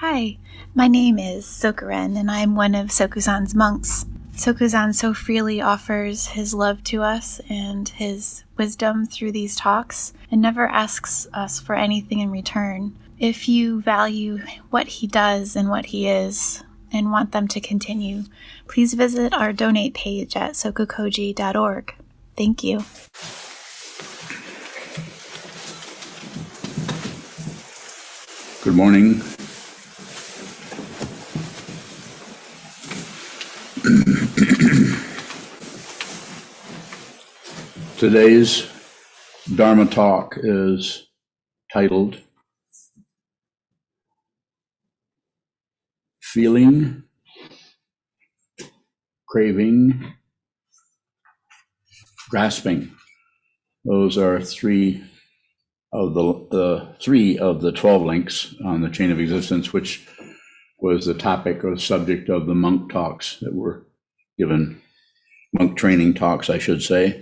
Hi, my name is Sokuzan, and I'm one of Sokuzan's monks. Sokuzan so freely offers his love to us and his wisdom through these talks, and never asks us for anything in return. If you value what he does and what he is, and want them to continue, please visit our donate page at SokukoJi.org. Thank you. Good morning. Today's Dharma talk is titled Feeling, Craving, Grasping. Those are three of the 12 links on the chain of existence, which was the topic or subject of the monk talks that were given, monk training talks, I should say.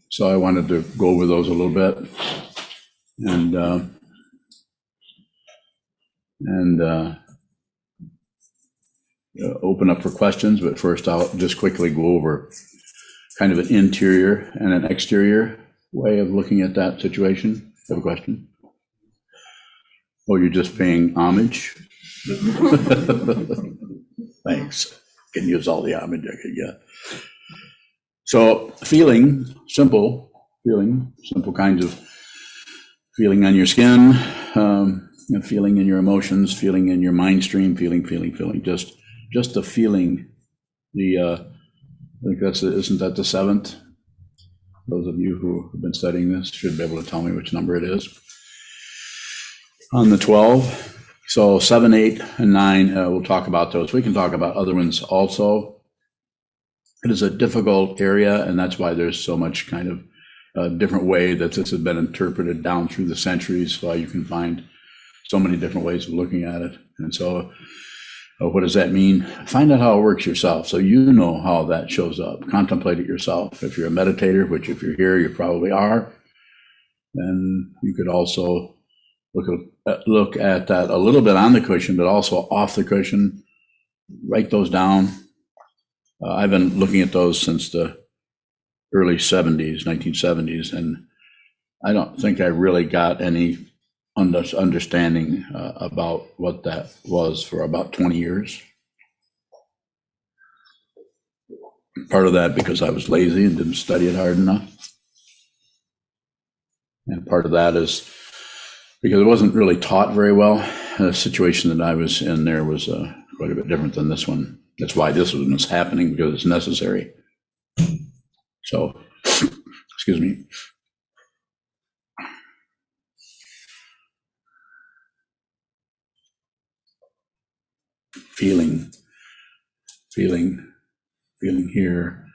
So I wanted to go over those a little bit and open up for questions. But first, I'll just quickly go over kind of an interior and an exterior way of looking at that situation. Have a question? Oh, you're just paying homage? Thanks. Can use all the homage I could get. So feeling, simple kinds of feeling on your skin, feeling in your emotions, feeling in your mind stream, feeling, just the feeling. I think isn't that the seventh? Those of you who have been studying this should be able to tell me which number it is. On the 12, so 7, 8, and 9, we'll talk about those. We can talk about other ones also. It is a difficult area, and that's why there's so much kind of different way that this has been interpreted down through the centuries. So you can find so many different ways of looking at it. And so what does that mean? Find out how it works yourself so you know how that shows up. Contemplate it yourself. If you're a meditator, which if you're here, you probably are, then you could also look at that a little bit on the cushion, but also off the cushion. Write those down. I've been looking at those since the early 1970s, and I don't think I really got any understanding about what that was for about 20 years. Part of that because I was lazy and didn't study it hard enough. And part of that is because it wasn't really taught very well. The situation that I was in there was quite a bit different than this one. That's why this one is happening, because it's necessary. So, excuse me. Feeling here,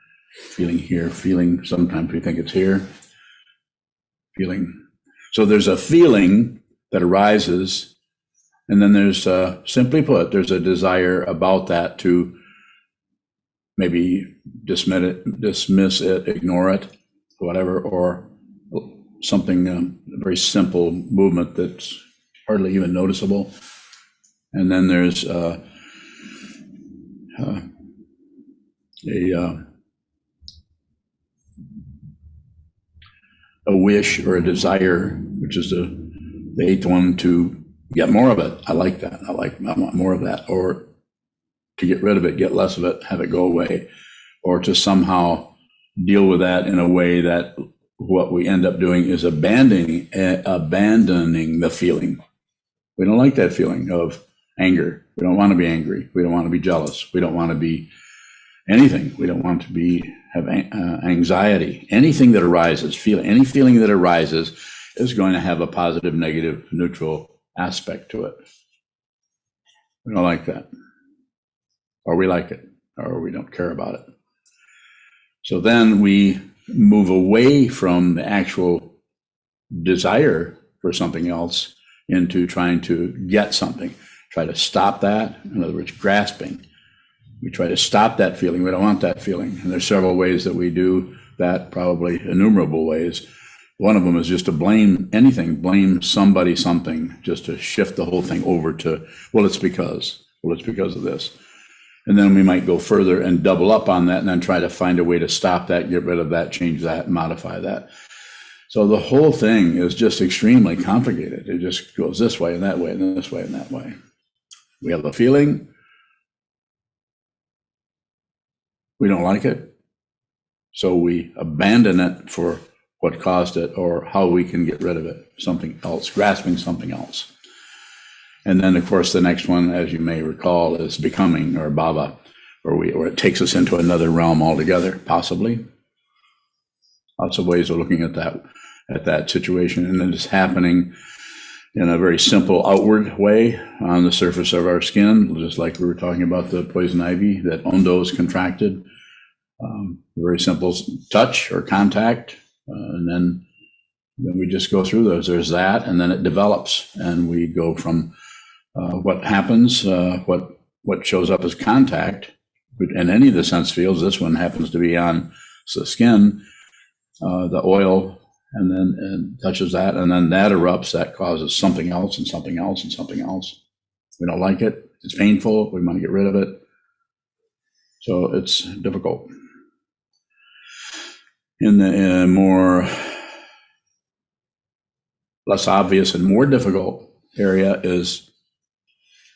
feeling, sometimes we think it's here, feeling. So there's a feeling that arises, and then there's, simply put, there's a desire about that to maybe dismiss it, ignore it, whatever, or something, a very simple movement that's hardly even noticeable. And then there's a wish or a desire, which is the eighth one, to get more of it. I like that. I want more of that. Or to get rid of it, get less of it, have it go away. Or to somehow deal with that in a way that what we end up doing is abandoning the feeling. We don't like that feeling of anger. We don't want to be angry. We don't want to be jealous. We don't want to be anything. We don't want to have anxiety. Anything that arises, any feeling that arises is going to have a positive, negative, neutral aspect to it. We don't like that. Or we like it, or we don't care about it. So then we move away from the actual desire for something else into trying to get something. Try to stop that. In other words, grasping. We try to stop that feeling. We don't want that feeling. And there's several ways that we do that probably innumerable ways. One of them is just to blame anything, blame somebody, something, just to shift the whole thing over to, it's because of this. And then we might go further and double up on that and then try to find a way to stop that, get rid of that, change that, modify that. So the whole thing is just extremely complicated. It just goes this way and that way and this way and that way. We have a feeling, we don't like it, so we abandon it for what caused it or how we can get rid of it, something else, grasping something else. And then, of course, the next one, as you may recall, is becoming, or bhava, or it takes us into another realm altogether, possibly. Lots of ways of looking at that situation, and then it's happening in a very simple outward way on the surface of our skin, just like we were talking about the poison ivy, that ondo is contracted. Very simple touch or contact, and then we just go through those. There's that, and then it develops, and we go from what happens, what shows up as contact, in any of the sense fields. This one happens to be on the skin, the oil, and then touches that, and then that erupts. That causes something else and something else and something else. We don't like it. It's painful. We want to get rid of it. So it's difficult. In the more less obvious and more difficult area is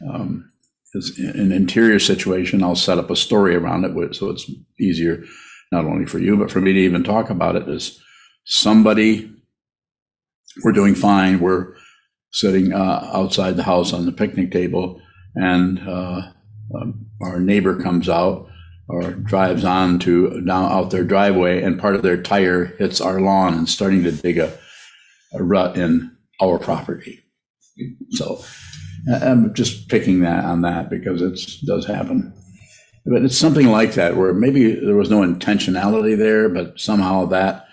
an interior situation. I'll set up a story around it so it's easier, not only for you, but for me to even talk about it. Is somebody, we're doing fine, we're sitting outside the house on the picnic table, and our neighbor comes out or drives on to down out their driveway, and part of their tire hits our lawn and starting to dig a rut in our property. So I'm just picking that on that because it does happen. But it's something like that where maybe there was no intentionality there, but somehow that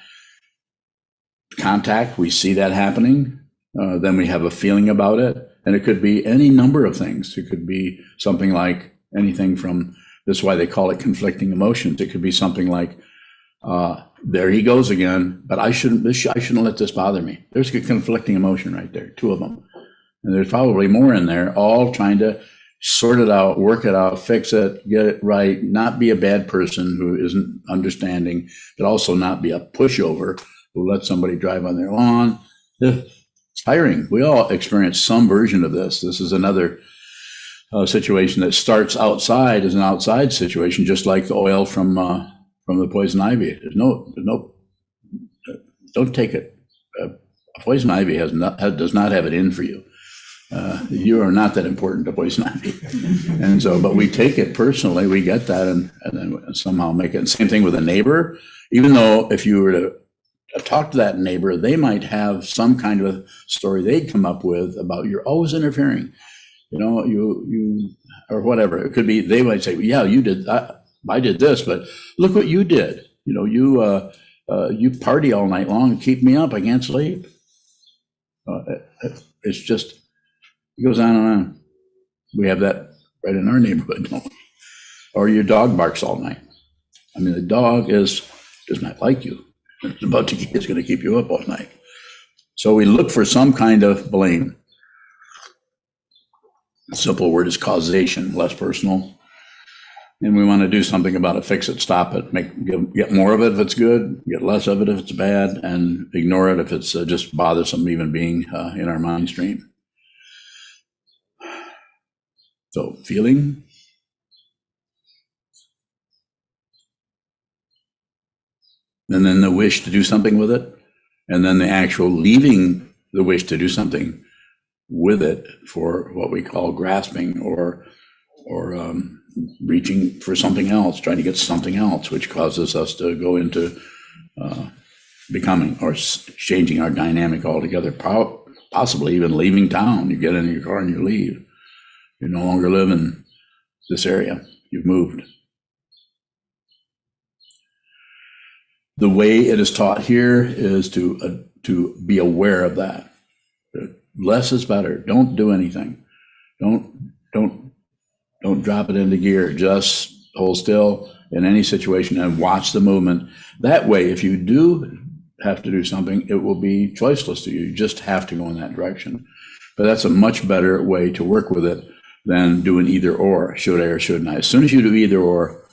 contact, we see that happening, then we have a feeling about it. And it could be any number of things. It could be something like anything from, that's why they call it conflicting emotions. It could be something like, there he goes again, but I shouldn't let this bother me. There's a conflicting emotion right there, two of them. And there's probably more in there, all trying to sort it out, work it out, fix it, get it right, not be a bad person who isn't understanding, but also not be a pushover who lets somebody drive on their lawn. It's tiring. We all experience some version of this. This is another situation that starts outside as an outside situation, just like the oil from the poison ivy. There's no, don't take it. Poison ivy does not have it in for you. You are not that important to poison ivy. And so, but we take it personally, we get that, and then somehow make it. Same thing with a neighbor, even though if you were to talk to that neighbor, they might have some kind of a story they'd come up with about you're always interfering, you or whatever. It could be, they might say, yeah, you did, I did this, but look what you did. You party all night long and keep me up. I can't sleep. It's just, it goes on and on. We have that right in our neighborhood, don't we? Or your dog barks all night. I mean, the dog does not like you. It's going to keep you up all night. So we look for some kind of blame. The simple word is causation, less personal. And we want to do something about it, fix it, stop it, get more of it if it's good, get less of it if it's bad, and ignore it if it's just bothersome even being in our mind stream. So feeling, and then the wish to do something with it, and then the actual leaving the wish to do something with it for what we call grasping or reaching for something else, trying to get something else, which causes us to go into becoming or changing our dynamic altogether, possibly even leaving town. You get in your car and you leave. You no longer live in this area. You've moved. The way it is taught here is to be aware of that. Less is better. Don't do anything. Don't drop it into gear. Just hold still in any situation and watch the movement. That way, if you do have to do something, it will be choiceless to you. You just have to go in that direction. But that's a much better way to work with it than doing either or, should I or shouldn't I. As soon as you do either or,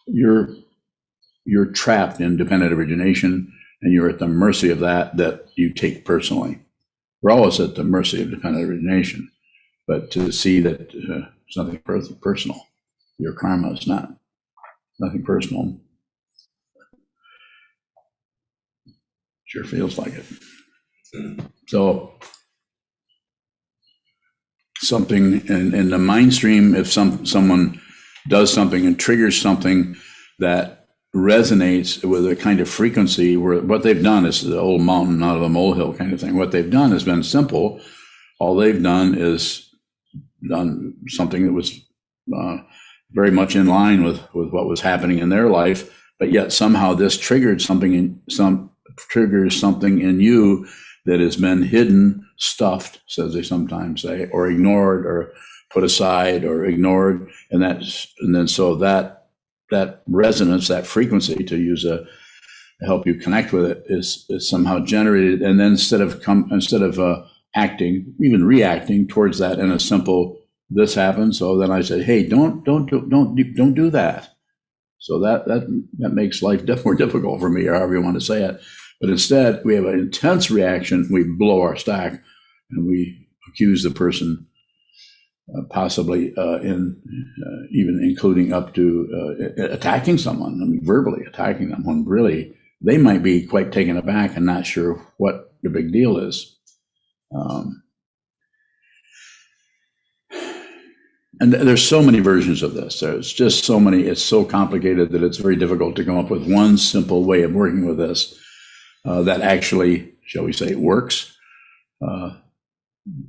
you're trapped in dependent origination, and you're at the mercy of that you take personally. We're always at the mercy of dependent origination, but to see that it's nothing personal. Your karma is nothing personal. Sure feels like it. So something in the mind stream, if someone does something and triggers something that resonates with a kind of frequency, where what they've done is the old mountain out of a molehill kind of thing. What they've done has been simple. All they've done is done something that was very much in line with what was happening in their life, but yet somehow this triggers something in you that has been hidden, stuffed, as they sometimes say, or ignored, or put aside, or ignored, and then so that resonance, that frequency, to use to help you connect with it, is somehow generated, and then instead of acting, even reacting towards that in a simple, this happened, so then I said, hey, don't do that. So that makes life more difficult for me, or however you want to say it. But instead, we have an intense reaction. We blow our stack, and we accuse the person, possibly even including up to attacking someone. I mean, verbally attacking them, when really they might be quite taken aback and not sure what the big deal is. And there's so many versions of this. There's just so many. It's so complicated that it's very difficult to come up with one simple way of working with this that actually, shall we say, works.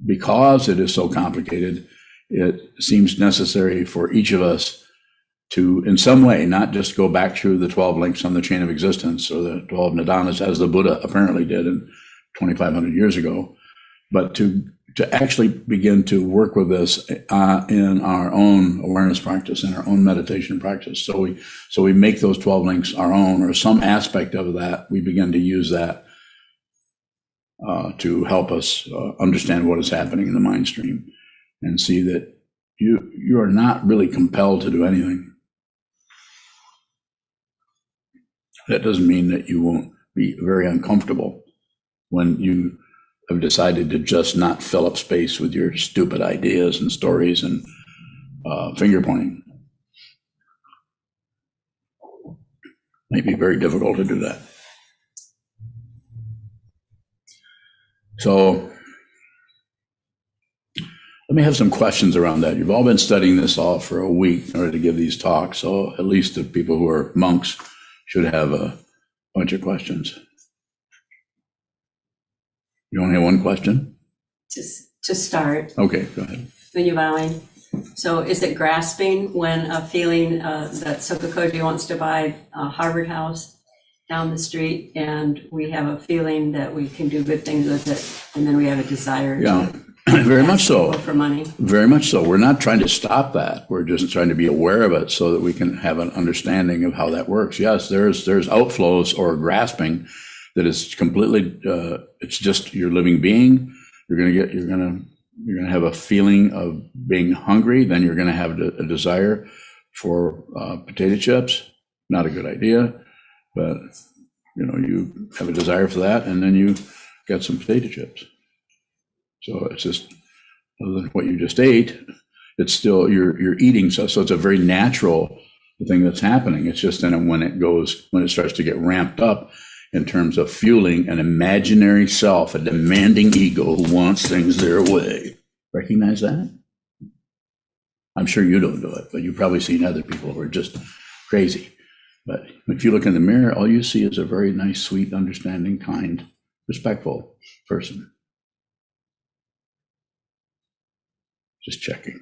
Because it is so complicated, it seems necessary for each of us to, in some way, not just go back through the 12 links on the chain of existence, or the 12 nidanas, as the Buddha apparently did 2,500 years ago, but to actually begin to work with this in our own awareness practice, in our own meditation practice. So we make those 12 links our own, or some aspect of that. We begin to use that to help us understand what is happening in the mind stream, and see that you are not really compelled to do anything. That doesn't mean that you won't be very uncomfortable when you have decided to just not fill up space with your stupid ideas and stories and finger pointing. Might be very difficult to do that. So let me have some questions around that. You've all been studying this all for a week in order to give these talks, so at least the people who are monks should have a bunch of questions. You only have one question? To start. Okay, go ahead. Vinyavali. So is it grasping when a feeling that SokukoJi wants to buy a Harvard house down the street, and we have a feeling that we can do good things with it, and then we have a desire to very much so. For money? Very much so. We're not trying to stop that. We're just trying to be aware of it so that we can have an understanding of how that works. Yes, there's outflows or grasping that is completely, it's just your living being. You're going to have a feeling of being hungry. Then you're going to have a desire for potato chips. Not a good idea, but you have a desire for that, and then you get some potato chips. So it's just, other than what you just ate, it's still you're eating. So it's a very natural thing that's happening. It's just then when it starts to get ramped up in terms of fueling an imaginary self, a demanding ego who wants things their way. Recognize that? I'm sure you don't do it, but you've probably seen other people who are just crazy. But if you look in the mirror, all you see is a very nice, sweet, understanding, kind, respectful person. Just checking.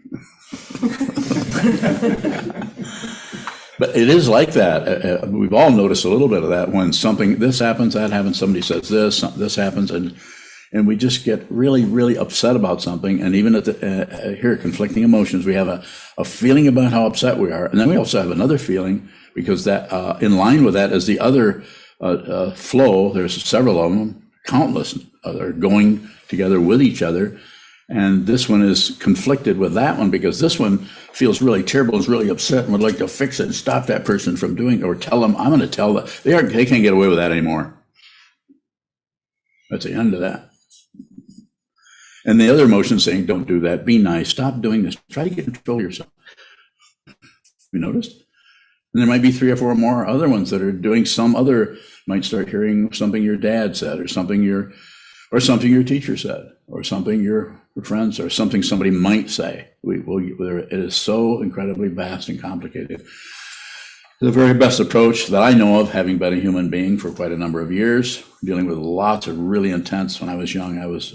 But it is like that. We've all noticed a little bit of that when this happens, that happens, somebody says this happens, and we just get really, really upset about something. And even here, conflicting emotions, we have a feeling about how upset we are. And then we also have another feeling because that in line with that is the other flow. There's several of them, countless, are going together with each other. And this one is conflicted with that one because this one feels really terrible, is really upset, and would like to fix it and stop that person from doing it, or tell them, I'm going to tell them. They can't get away with that anymore. That's the end of that. And the other emotion saying, don't do that, be nice, stop doing this, try to control yourself. You noticed? And there might be 3 or 4 more other ones that are doing some other, might start hearing something your dad said, or something your teacher said, or something your friends, or something somebody might say. It is so incredibly vast and complicated. The very best approach that I know of, having been a human being for quite a number of years, dealing with lots of really intense. When I was young, I was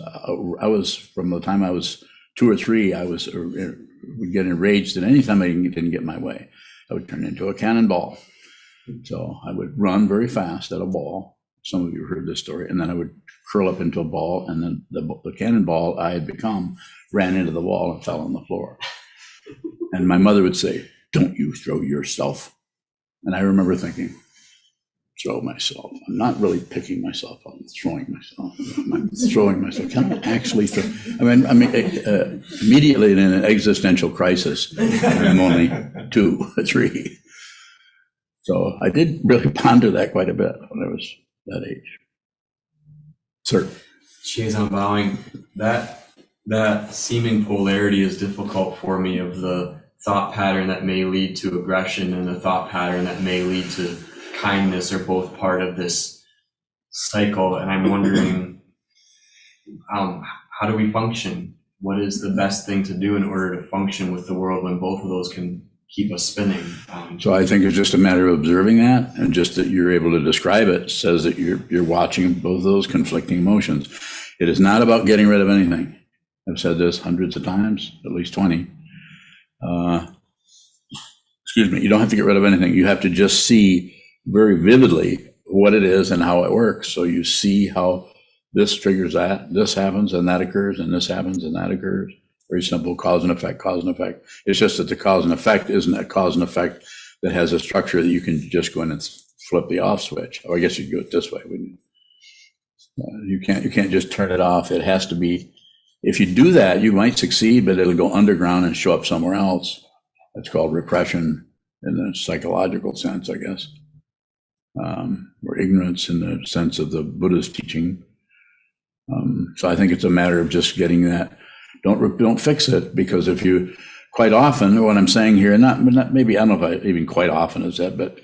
from the time I was 2 or 3, I would get enraged, and anytime I didn't get my way, I would turn into a cannonball. So I would run very fast at a ball. Some of you heard this story, and then I would curl up into a ball, and then the cannonball I had become ran into the wall and fell on the floor. And my mother would say, "Don't you throw yourself." And I remember thinking, throw myself. I'm not really picking myself up. I'm throwing myself. I'm throwing myself. Can I actually throw? I mean, immediately in an existential crisis, I'm only 2 or 3. So I did really ponder that quite a bit when I was that age. Sir. I'm bowing. That seeming polarity is difficult for me, of the thought pattern that may lead to aggression and the thought pattern that may lead to kindness, are both part of this cycle. And I'm wondering, how do we function? What is the best thing to do in order to function with the world when both of those can keep us spinning? So I think it's just a matter of observing that, and just that you're able to describe it says that you're watching both those conflicting emotions. It is not about getting rid of anything. I've said this hundreds of times, at least 20. You don't have to get rid of anything. You have to just see very vividly what it is and how it works. So you see how this triggers that, this happens and that occurs, and this happens and that occurs. Very simple, cause and effect, cause and effect. It's just that the cause and effect isn't a cause and effect that has a structure that you can just go in and flip the off switch. Or I guess you'd do it this way, wouldn't you? You can't just turn it off. It has to be, if you do that, you might succeed, but it'll go underground and show up somewhere else. That's called repression in the psychological sense, I guess, or ignorance in the sense of the Buddha's teaching. So I think it's a matter of just getting that. Don't fix it, because if you, quite often, what I'm saying here, not maybe, I don't know if I even quite often is that, but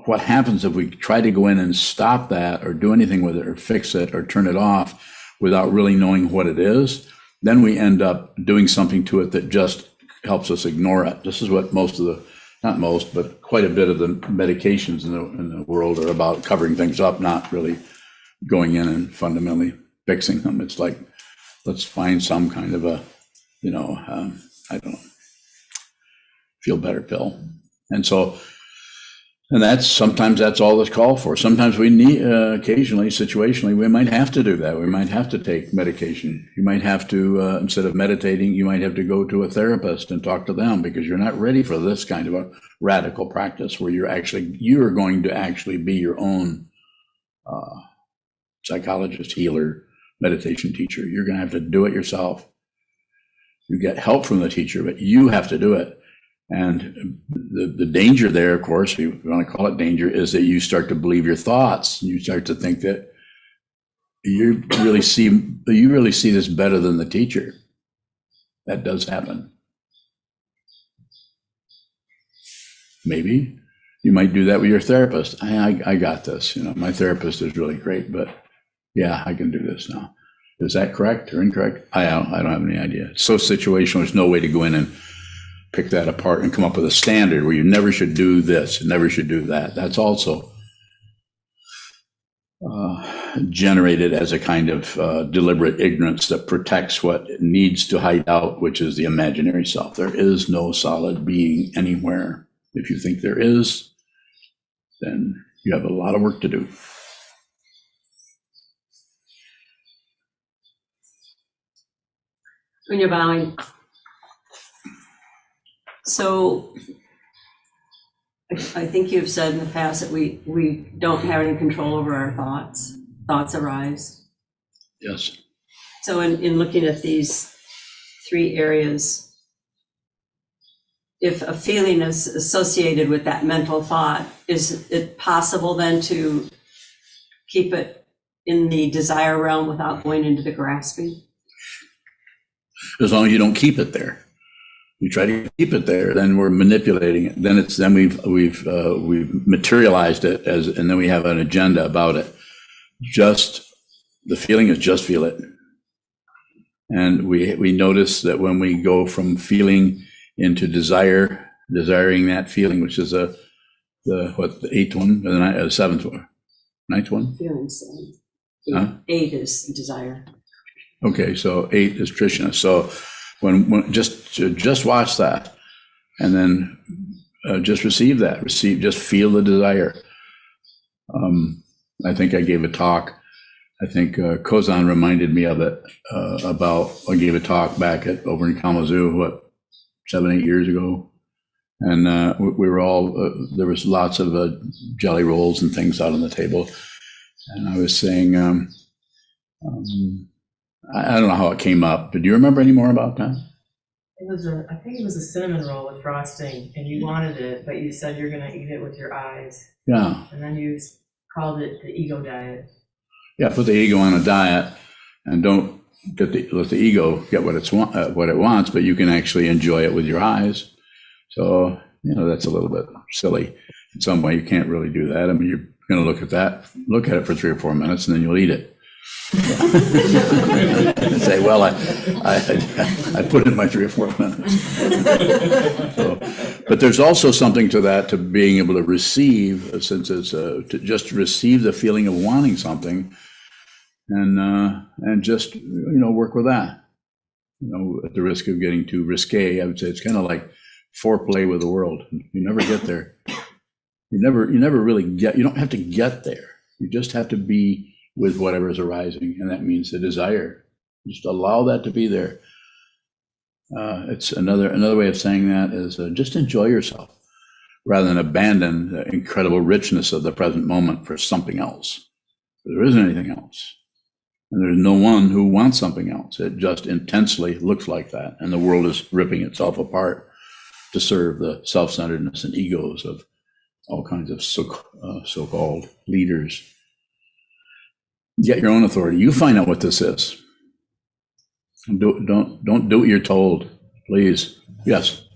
what happens if we try to go in and stop that or do anything with it or fix it or turn it off without really knowing what it is, then we end up doing something to it that just helps us ignore it. This is what most of the, not most, but quite a bit of the medications in the world are about, covering things up, not really going in and fundamentally fixing them. It's like, let's find some kind of a, I don't know, feel better pill. And so, and sometimes that's all that's called for. Sometimes we need, occasionally, situationally, we might have to do that. We might have to take medication. You might have to, instead of meditating, you might have to go to a therapist and talk to them, because you're not ready for this kind of a radical practice where you're going to actually be your own psychologist, healer, meditation teacher. You're going to have to do it yourself. You get help from the teacher, but you have to do it. And the danger there, of course, if you want to call it danger, is that you start to believe your thoughts. You start to think that you really see this better than the teacher. That does happen. Maybe you might do that with your therapist. I got this. My therapist is really great, but yeah, I can do this now. Is that correct or incorrect? I don't have any idea. It's so situational. There's no way to go in and pick that apart and come up with a standard where you never should do this, never should do that. That's also generated as a kind of deliberate ignorance that protects what it needs to hide out, which is the imaginary self. There is no solid being anywhere. If you think there is, then you have a lot of work to do. When you're bowing. So I think you've said in the past that we don't have any control over our thoughts. Thoughts arise. Yes. So in looking at these 3 areas, if a feeling is associated with that mental thought, is it possible then to keep it in the desire realm without going into the grasping? As long as you don't keep it there. You try to keep it there, then we're manipulating it. Then we've materialized it and then we have an agenda about it. Just the feeling is just feel it. And we notice that when we go from feeling into desiring that feeling, which is the 8th one, or the 7th one, 9th one? Feeling 7. Huh? 8 is desire. Okay, so 8 is Trishna. So when just watch that, and then just receive that. Just feel the desire. I think I gave a talk. I think Kozan reminded me of it I gave a talk back over in Kalamazoo, 7-8 years ago, and we were all there was lots of jelly rolls and things out on the table, and I was saying. I don't know how it came up, but do you remember any more about that? I think it was a cinnamon roll with frosting, and you wanted it, but you said you're going to eat it with your eyes. Yeah. And then you called it the ego diet. Yeah, put the ego on a diet, and don't let the ego get what it wants, but you can actually enjoy it with your eyes. So that's a little bit silly in some way. You can't really do that. I mean, you're going to look at it for 3 or 4 minutes, and then you'll eat it. And say, well, I put in my 3 or 4 minutes. So, but there's also something to that, to being able to receive, since it's to just receive the feeling of wanting something, and just work with that. At the risk of getting too risque, I would say it's kind of like foreplay with the world. You never get there. You never really get. You don't have to get there. You just have to be with whatever is arising, and that means the desire. Just allow that to be there. It's another way of saying that is just enjoy yourself, rather than abandon the incredible richness of the present moment for something else. There isn't anything else, and there's no one who wants something else. It just intensely looks like that, and the world is ripping itself apart to serve the self-centeredness and egos of all kinds of so-called leaders. Get your own authority. You find out what this is. Don't do what you're told, please. Yes.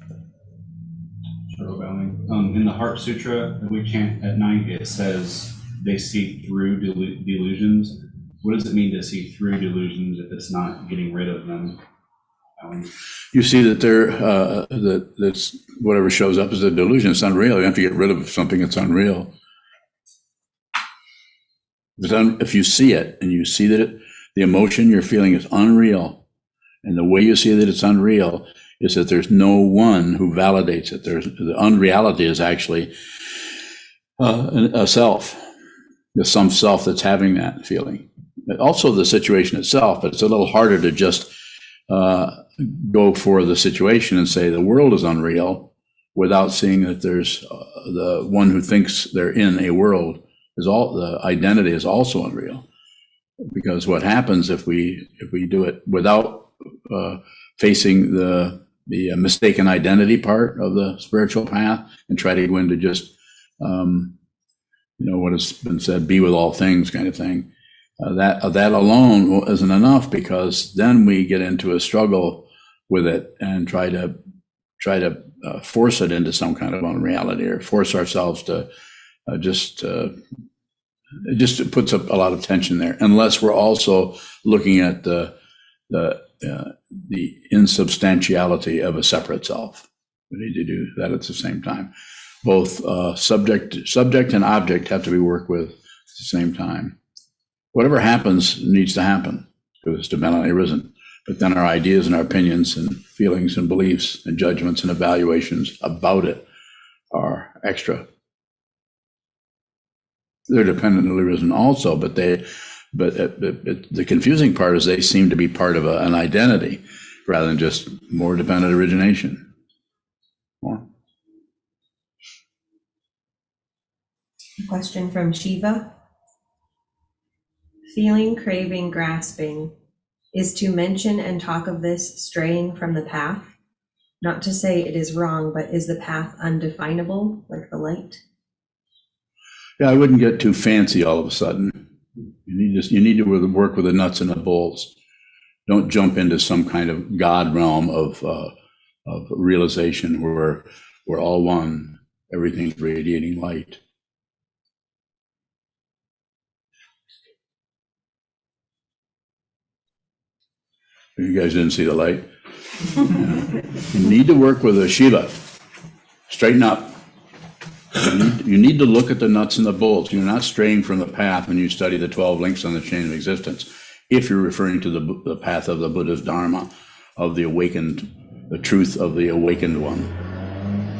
Sure, in the Heart Sutra that we chant at night, it says they see through delusions. What does it mean to see through delusions if it's not getting rid of them? You see that that's whatever shows up is a delusion. It's unreal. You have to get rid of something that's unreal. If you see it, and you see that the emotion you're feeling is unreal, and the way you see that it's unreal is that there's no one who validates it. The unreality is actually a self. There's some self that's having that feeling. Also the situation itself, but it's a little harder to just go for the situation and say the world is unreal without seeing that there's the one who thinks they're in a world. The identity is also unreal, because what happens if we do it without facing the mistaken identity part of the spiritual path and try to go into just what has been said, be with all things kind of thing, that alone isn't enough, because then we get into a struggle with it and try to force it into some kind of unreality, or force ourselves to it just puts up a lot of tension there, unless we're also looking at the insubstantiality of a separate self. We need to do that at the same time. Both subject and object have to be worked with at the same time. Whatever happens needs to happen, because it's divinely arisen. But then our ideas and our opinions and feelings and beliefs and judgments and evaluations about it are extra. They're dependently arisen also, but the confusing part is they seem to be part of an identity rather than just more dependent origination. More. Question from Shiva. Feeling, craving, grasping is to mention and talk of this straying from the path. Not to say it is wrong, but is the path undefinable, like the light? Yeah, I wouldn't get too fancy all of a sudden. You need to work with the nuts and the bolts. Don't jump into some kind of God realm of realization where we're all one, everything's radiating light. You guys didn't see the light? You need to work with a Shiva. Straighten up. You need to look at the nuts and the bolts. You're not straying from the path when you study the 12 links on the chain of existence. If you're referring to the path of the Buddha's Dharma, of the awakened, the truth of the awakened one.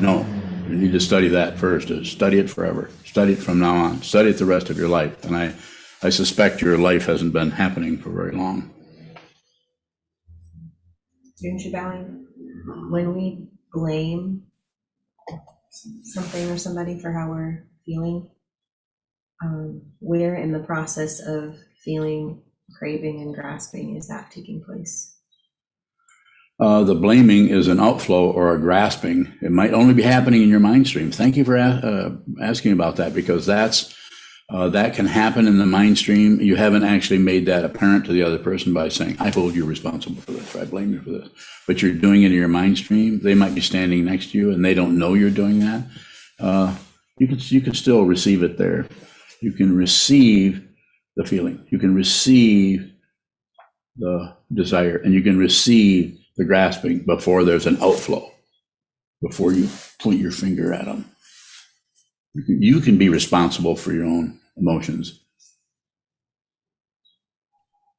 No, you need to study that first. Study it forever. Study it from now on. Study it the rest of your life. And I suspect your life hasn't been happening for very long. When we blame something or somebody for how we're feeling, where in the process of feeling, craving, and grasping is that taking place? The blaming is an outflow or a grasping. It might only be happening in your mind stream. Thank you for asking about that, because that can happen in the mind stream. You haven't actually made that apparent to the other person by saying, I hold you responsible for this, or I blame you for this. But you're doing it in your mind stream. They might be standing next to you and they don't know you're doing that. You can still receive it there. You can receive the feeling. You can receive the desire, and you can receive the grasping before there's an outflow, before you point your finger at them. You can be responsible for your own emotions.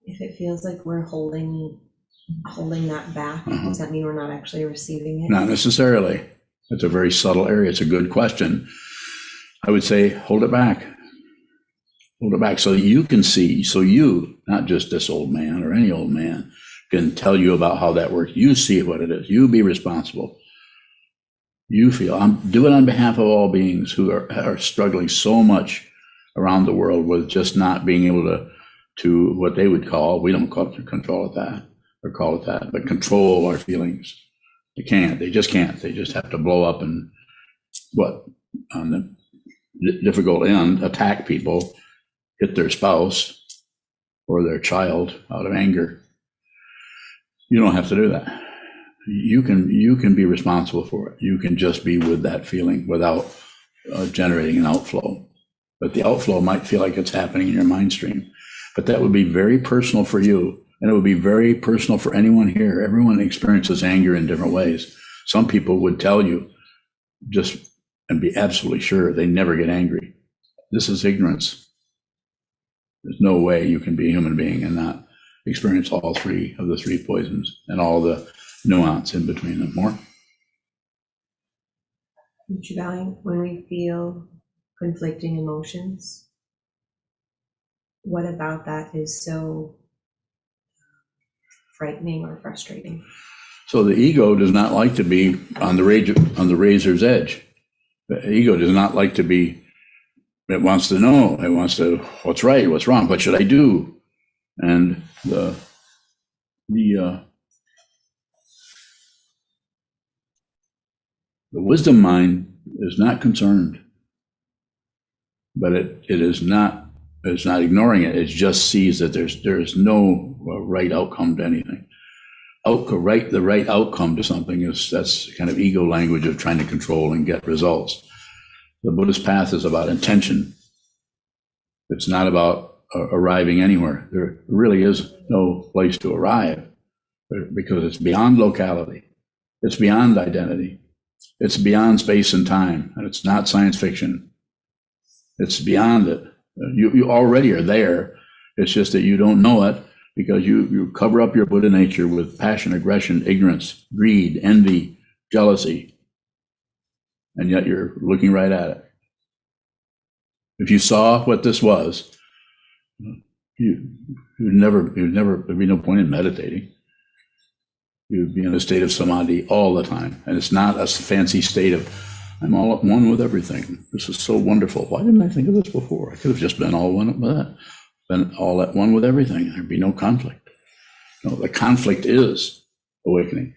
If it feels like we're holding that back, does that mean we're not actually receiving it? Not necessarily. It's a very subtle area. It's a good question. I would say hold it back. Hold it back so you can see, so you, not just this old man or any old man, can tell you about how that works. You see what it is. You be responsible. You feel, do it on behalf of all beings who are struggling so much around the world with just not being able to what they would call, we don't call it control that, or call it that, but control our feelings. They can't. They just can't. They just have to blow up and on the difficult end, attack people, hit their spouse or their child out of anger. You don't have to do that. You can be responsible for it. You can just be with that feeling without generating an outflow. But the outflow might feel like it's happening in your mind stream. But that would be very personal for you, and it would be very personal for anyone here. Everyone experiences anger in different ways. Some people would tell you just and be absolutely sure they never get angry. This is ignorance. There's no way you can be a human being and not experience all three of the three poisons and all the nuance in between them. More? When we feel conflicting emotions, what about that is so frightening or frustrating? So the ego does not like to be on the razor's edge. The ego does not like to be. It wants to know. It wants to. What's right? What's wrong? What should I do? And the wisdom mind is not concerned, but it is not. It's not ignoring it. It just sees that there is no right outcome to anything. The right outcome to something that's kind of ego language of trying to control and get results. The Buddhist path is about intention. It's not about arriving anywhere. There really is no place to arrive because it's beyond locality. It's beyond identity. It's beyond space and time, and it's not science fiction. It's beyond it. You already are there. It's just that you don't know it because you cover up your Buddha nature with passion, aggression, ignorance, greed, envy, jealousy, and yet you're looking right at it. If you saw what this was, there'd be no point in meditating. You'd be in a state of samadhi all the time. And it's not a fancy state of I'm all at one with everything. This is so wonderful. Why didn't I think of this before? I could have just been all one with that. Been all at one with everything. There'd be no conflict. No, the conflict is awakening.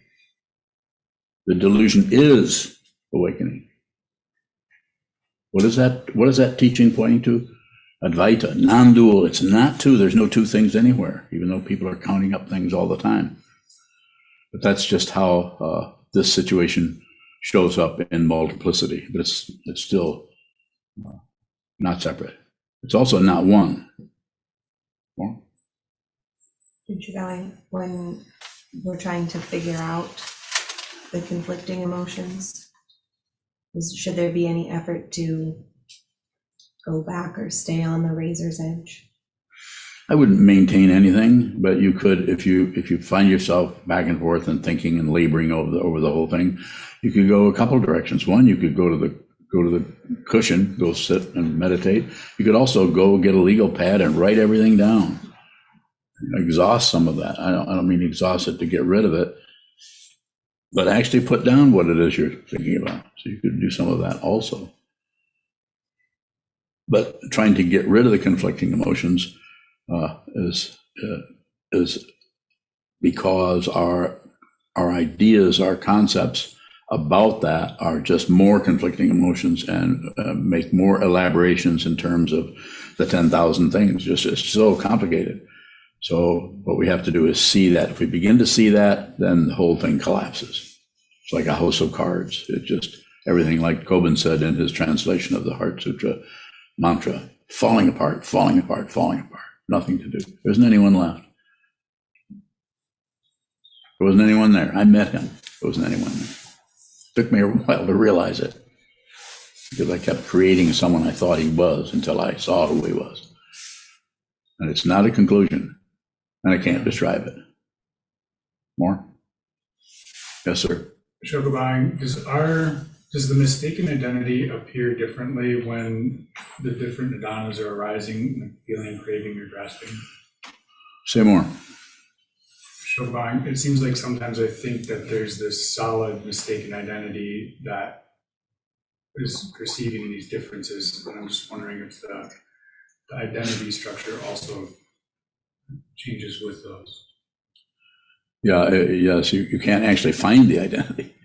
The delusion is awakening. What is that teaching pointing to? Advaita, non-dual. It's not two. There's no two things anywhere, even though people are counting up things all the time. But that's just how this situation shows up in multiplicity. But it's still not separate. It's also not one. Well, when we're trying to figure out the conflicting emotions, should there be any effort to go back or stay on the razor's edge? I wouldn't maintain anything, but you could, if you find yourself back and forth and thinking and laboring over the whole thing, you could go a couple of directions. One, you could go to the cushion, go sit and meditate. You could also go get a legal pad and write everything down. Exhaust some of that. I don't mean exhaust it to get rid of it, but actually put down what it is you're thinking about. So you could do some of that also. But trying to get rid of the conflicting emotions is because our ideas, our concepts about that are just more conflicting emotions and make more elaborations in terms of the 10,000 things. Just it's so complicated. So what we have to do is see that. If we begin to see that, then the whole thing collapses. It's like a house of cards. It just, everything, like Kobun said in his translation of the Heart Sutra mantra, falling apart, falling apart, falling apart. Nothing to do. There isn't anyone left. There wasn't anyone there. I met him. There wasn't anyone there. It took me a while to realize it, because I kept creating someone I thought he was until I saw who he was. And it's not a conclusion, and I can't describe it. More? Yes, sir. Sokubang, does the mistaken identity appear differently when the different nidanas are arising, like feeling, craving, or grasping? Say more. Sokubang, it seems like sometimes I think that there's this solid mistaken identity that is perceiving these differences, and I'm just wondering if the identity structure also changes with those. Yeah, yes, you can't actually find the identity.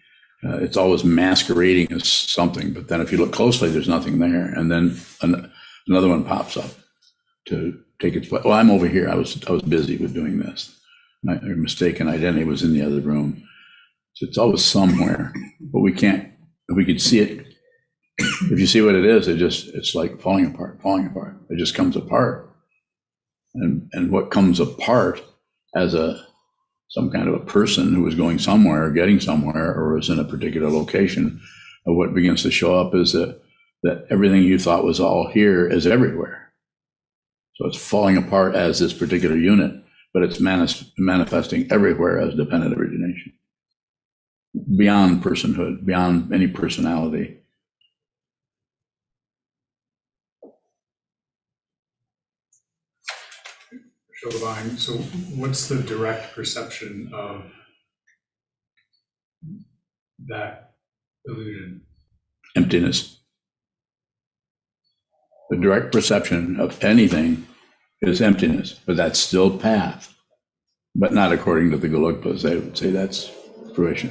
It's always masquerading as something, but then if you look closely, there's nothing there. And then another one pops up to take its place. Well, I'm over here. I was busy with doing this. My mistaken identity was in the other room. So it's always somewhere, but we can't, if we could see it, if you see what it is, it's like falling apart, falling apart. It just comes apart. And what comes apart as some kind of a person who is going somewhere or getting somewhere or is in a particular location, what begins to show up is that everything you thought was all here is everywhere. So it's falling apart as this particular unit, but it's manifesting everywhere as dependent origination, beyond personhood, beyond any personality. So what's the direct perception of that illusion? Emptiness. The direct perception of anything is emptiness, but that's still path, but not according to the Gelugpas. They would say that's fruition.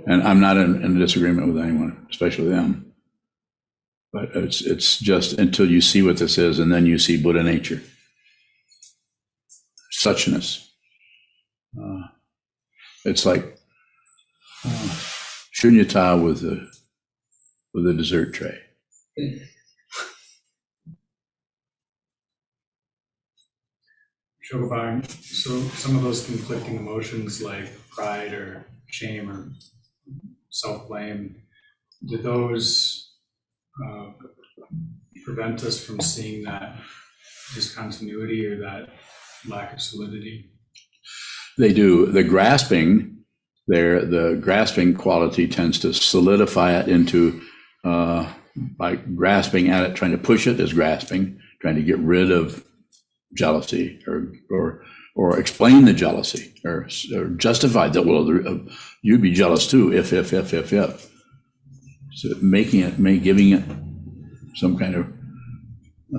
And I'm not in disagreement with anyone, especially them. But it's just until you see what this is, and then you see Buddha nature. Suchness. It's like shunyata with a dessert tray. Sokubang, so some of those conflicting emotions like pride or shame or self-blame, do those prevent us from seeing that discontinuity or that lack of solidity? They do. The grasping quality tends to solidify it into, by grasping at it, trying to push it is grasping, trying to get rid of jealousy or explain the jealousy or justify that, well, you'd be jealous too if. So giving it some kind of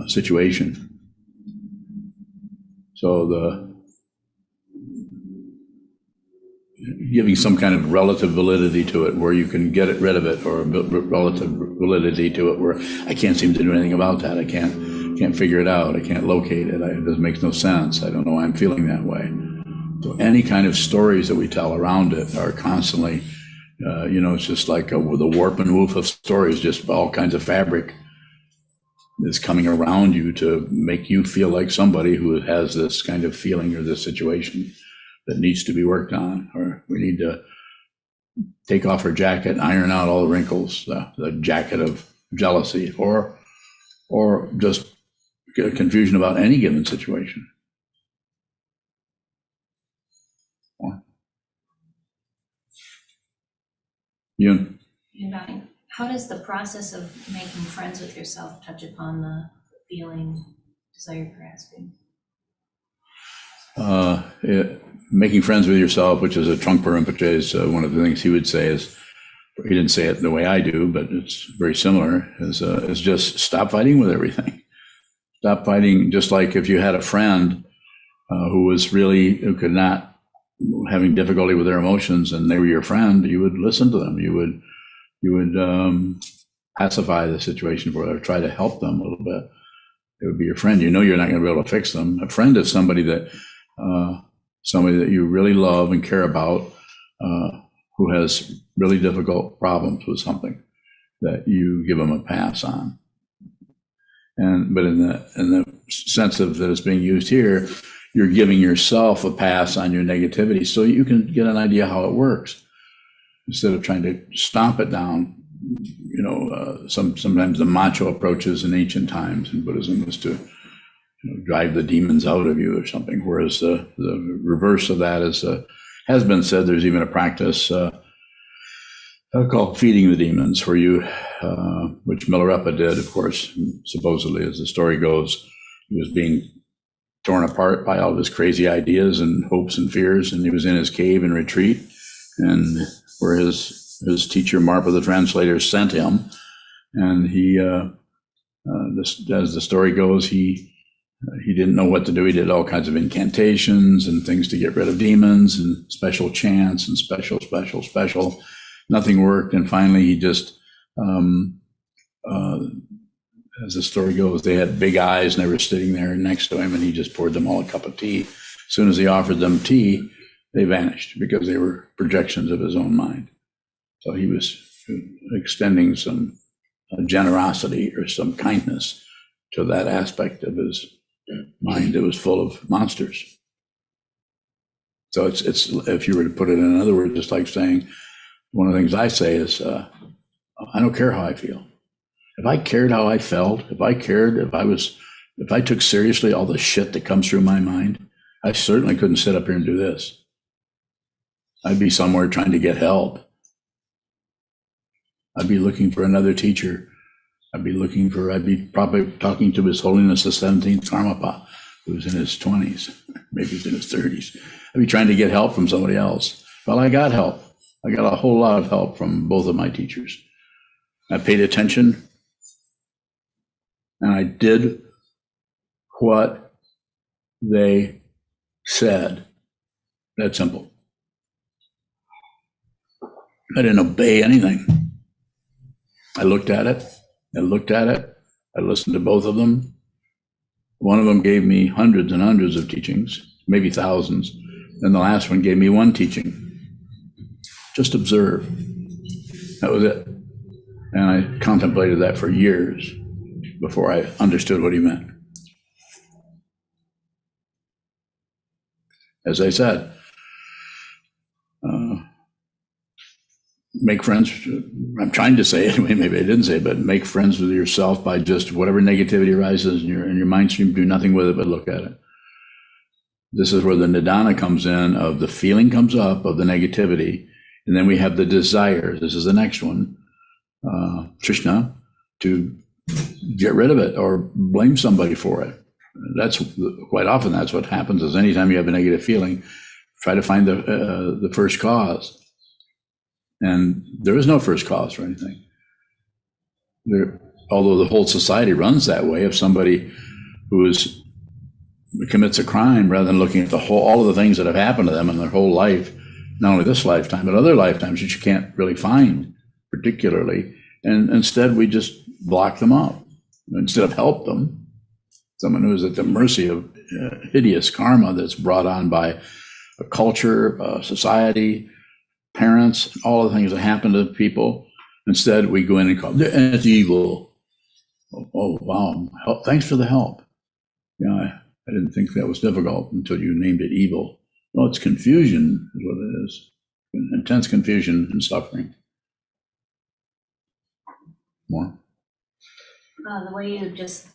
situation. So giving some kind of relative validity to it where you can get rid of it, or relative validity to it where I can't seem to do anything about that. I can't figure it out. I can't locate it. It doesn't make no sense. I don't know why I'm feeling that way. So any kind of stories that we tell around it are constantly, it's just like with a warp and woof of stories, just all kinds of fabric is coming around you to make you feel like somebody who has this kind of feeling or this situation that needs to be worked on, or we need to take off our jacket, iron out all the wrinkles, the jacket of jealousy, or just get confusion about any given situation. You. How does the process of making friends with yourself touch upon the feeling, desire, grasping? Making friends with yourself, which is a trunk Rinpoche, is one of the things he would say is, he didn't say it the way I do, but it's very similar, is just stop fighting with everything. Stop fighting, just like if you had a friend who could not, having difficulty with their emotions, and they were your friend, you would listen to them. You would pacify the situation for them, or try to help them a little bit. It would be your friend. You're not going to be able to fix them. A friend is somebody that you really love and care about, who has really difficult problems with something that you give them a pass on. But in the sense of that it's being used here, you're giving yourself a pass on your negativity so you can get an idea how it works, instead of trying to stomp it down. Sometimes the macho approaches in ancient times in Buddhism was to drive the demons out of you or something, whereas the reverse of that has been said. There's even a practice called feeding the demons, where which Milarepa did, of course, supposedly, as the story goes. He was being torn apart by all of his crazy ideas and hopes and fears, and he was in his cave in retreat, and where his teacher Marpa the translator sent him, and he, as the story goes, he didn't know what to do. He did all kinds of incantations and things to get rid of demons, and special chants and special. Nothing worked, and finally he just, as the story goes, they had big eyes and they were sitting there next to him, and he just poured them all a cup of tea. As soon as he offered them tea, they vanished because they were projections of his own mind. So he was extending some generosity or some kindness to that aspect of his mind that was full of monsters. So it's if you were to put it in other words, just like saying, one of the things I say is, I don't care how I feel. If I cared how I felt, if I took seriously all the shit that comes through my mind, I certainly couldn't sit up here and do this. I'd be somewhere trying to get help. I'd be looking for another teacher. I'd be probably talking to His Holiness the 17th Karmapa, who was in his 20s, maybe he's in his 30s. I'd be trying to get help from somebody else. Well, I got help. I got a whole lot of help from both of my teachers. I paid attention, and I did what they said. That's simple. I didn't obey anything. I looked at it. I listened to both of them. One of them gave me hundreds and hundreds of teachings, maybe thousands. And the last one gave me one teaching. Just observe. That was it. And I contemplated that for years before I understood what he meant. As I said, make friends. I'm trying to say it, maybe I didn't say it, but make friends with yourself by just whatever negativity arises in your mind stream, do nothing with it but look at it. This is where the nidana comes in, of the feeling comes up of the negativity, and then we have the desire. This is the next one, Trishna, to get rid of it or blame somebody for it. That's quite often that's what happens. Is anytime you have a negative feeling, try to find the first cause. And there is no first cause for anything. although the whole society runs that way, if somebody commits a crime, rather than looking at all of the things that have happened to them in their whole life, not only this lifetime, but other lifetimes that you can't really find particularly, and instead we just block them up instead of help them. Someone who is at the mercy of hideous karma that's brought on by a culture, society, parents, all the things that happen to people. Instead, we go in and call it's evil. Oh, wow. Thanks for the help. Yeah, I didn't think that was difficult until you named it evil. No, it's confusion is what it is. Intense confusion and suffering. More? The way you just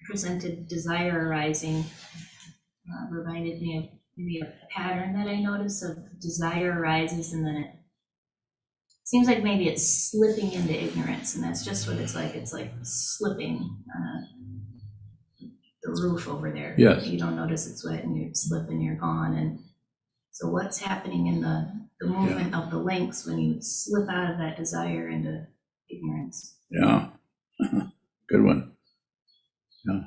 presented desire arising reminded me of maybe a pattern that I notice of desire arises and then it seems like maybe it's slipping into ignorance, and that's just what it's like. It's like slipping the roof over there. Yes. You don't notice it's wet and you slip and you're gone. And so what's happening in the movement of the links when you slip out of that desire into ignorance? Yeah. Good one. Yeah.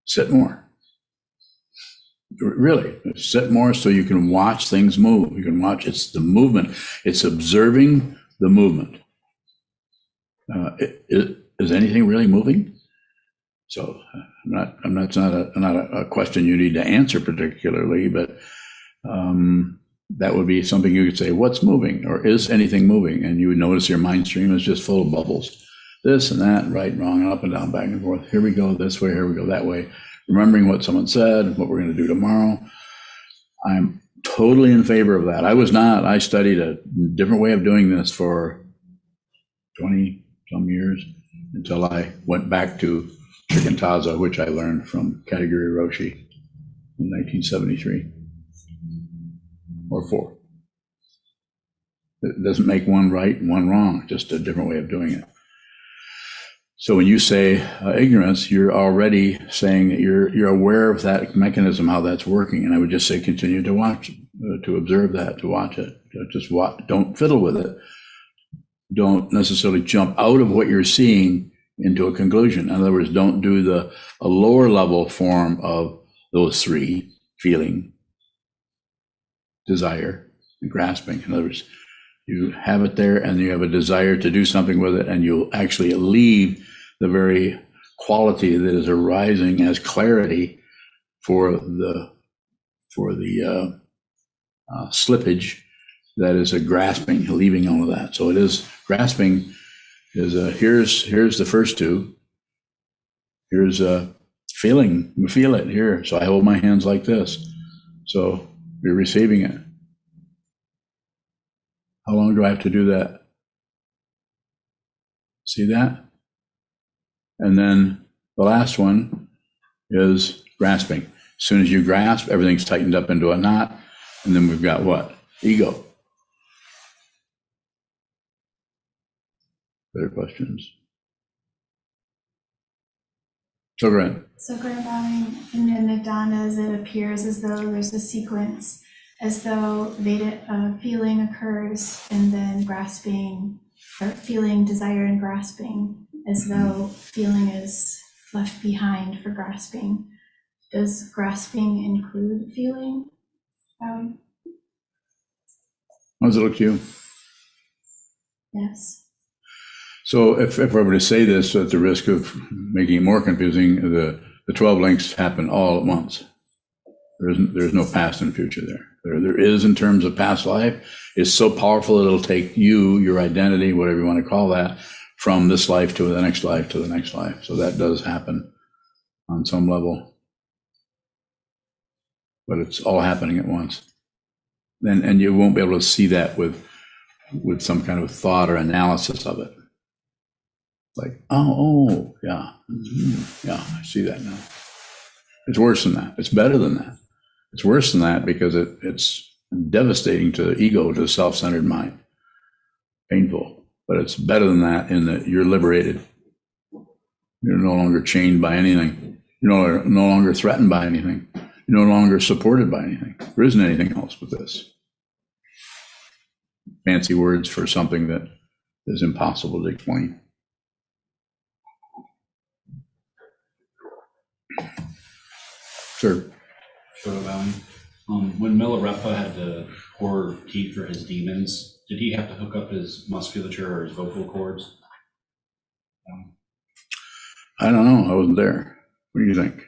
Sit more. Really, sit more so you can watch things move. You can watch, it's the movement. It's observing the movement. Is anything really moving? So it's not a question you need to answer particularly, but that would be something you could say, what's moving? Or is anything moving? And you would notice your mind stream is just full of bubbles. This and that, right, wrong, up and down, back and forth. Here we go this way, here we go that way. Remembering what someone said, what we're going to do tomorrow. I'm totally in favor of that. I was not. I studied a different way of doing this for 20 some years until I went back to Shikantaza, which I learned from Katagiri Roshi in 1973 or 4. It doesn't make one right and one wrong, just a different way of doing it. So when you say ignorance, you're already saying that you're aware of that mechanism, how that's working. And I would just say continue to watch, to observe that, to watch it. Just watch. Don't fiddle with it. Don't necessarily jump out of what you're seeing into a conclusion. In other words, don't do a lower level form of those 3: feeling, desire, and grasping. In other words, you have it there and you have a desire to do something with it, and you'll actually leave the very quality that is arising as clarity for the slippage that is a grasping, leaving all of that. So it is grasping is here's the first 2. Here's a feeling, you feel it here. So I hold my hands like this. So you're receiving it. How long do I have to do that? See that? And then the last one is grasping. As soon as you grasp, everything's tightened up into a knot. And then we've got what? Ego. Other questions? So go ahead. So bowing in the Nidanas, it appears as though there's a sequence, as though feeling occurs and then grasping, or feeling, desire, and grasping, as though feeling is left behind for grasping. Does grasping include feeling? How does it look to you? Yes. So if I were to say this at the risk of making it more confusing, the 12 links happen all at once. There's no past and future there. There is in terms of past life. It's so powerful it'll take you, your identity, whatever you want to call that, from this life to the next life to the next life. So that does happen on some level. But it's all happening at once. And you won't be able to see that with some kind of thought or analysis of it. Like, oh, yeah, yeah, I see that now. It's worse than that. It's better than that. It's worse than that because it's devastating to the ego, to the self-centered mind. Painful. But it's better than that in that you're liberated. You're no longer chained by anything. You're no longer threatened by anything. You're no longer supported by anything. There isn't anything else with this. Fancy words for something that is impossible to explain. Sure. Show bowing. When Milarepa had to pour teeth for his demons, did he have to hook up his musculature or his vocal cords? I don't know. I wasn't there. What do you think?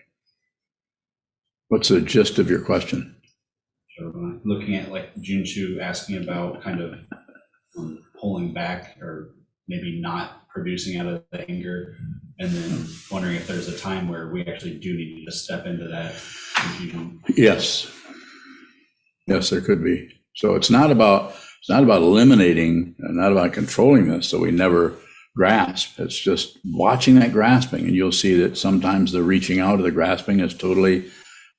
What's the gist of your question? Looking at like Junshu asking about kind of pulling back or maybe not producing out of the anger, and then wondering if there's a time where we actually do need to step into that confusion. Yes. Yes, there could be. So it's not about eliminating and not about controlling this so we never grasp. It's just watching that grasping, and you'll see that sometimes the reaching out of the grasping is totally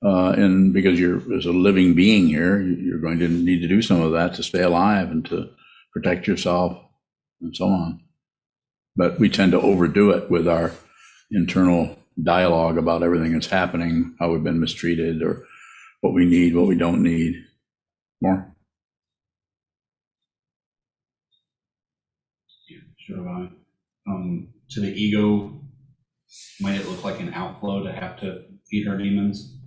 and because as a living being here, you're going to need to do some of that to stay alive and to protect yourself and so on. But we tend to overdo it with our internal dialogue about everything that's happening, how we've been mistreated, or what we need, what we don't need. More? Yeah, sure. To the ego, might it look like an outflow to have to feed our demons?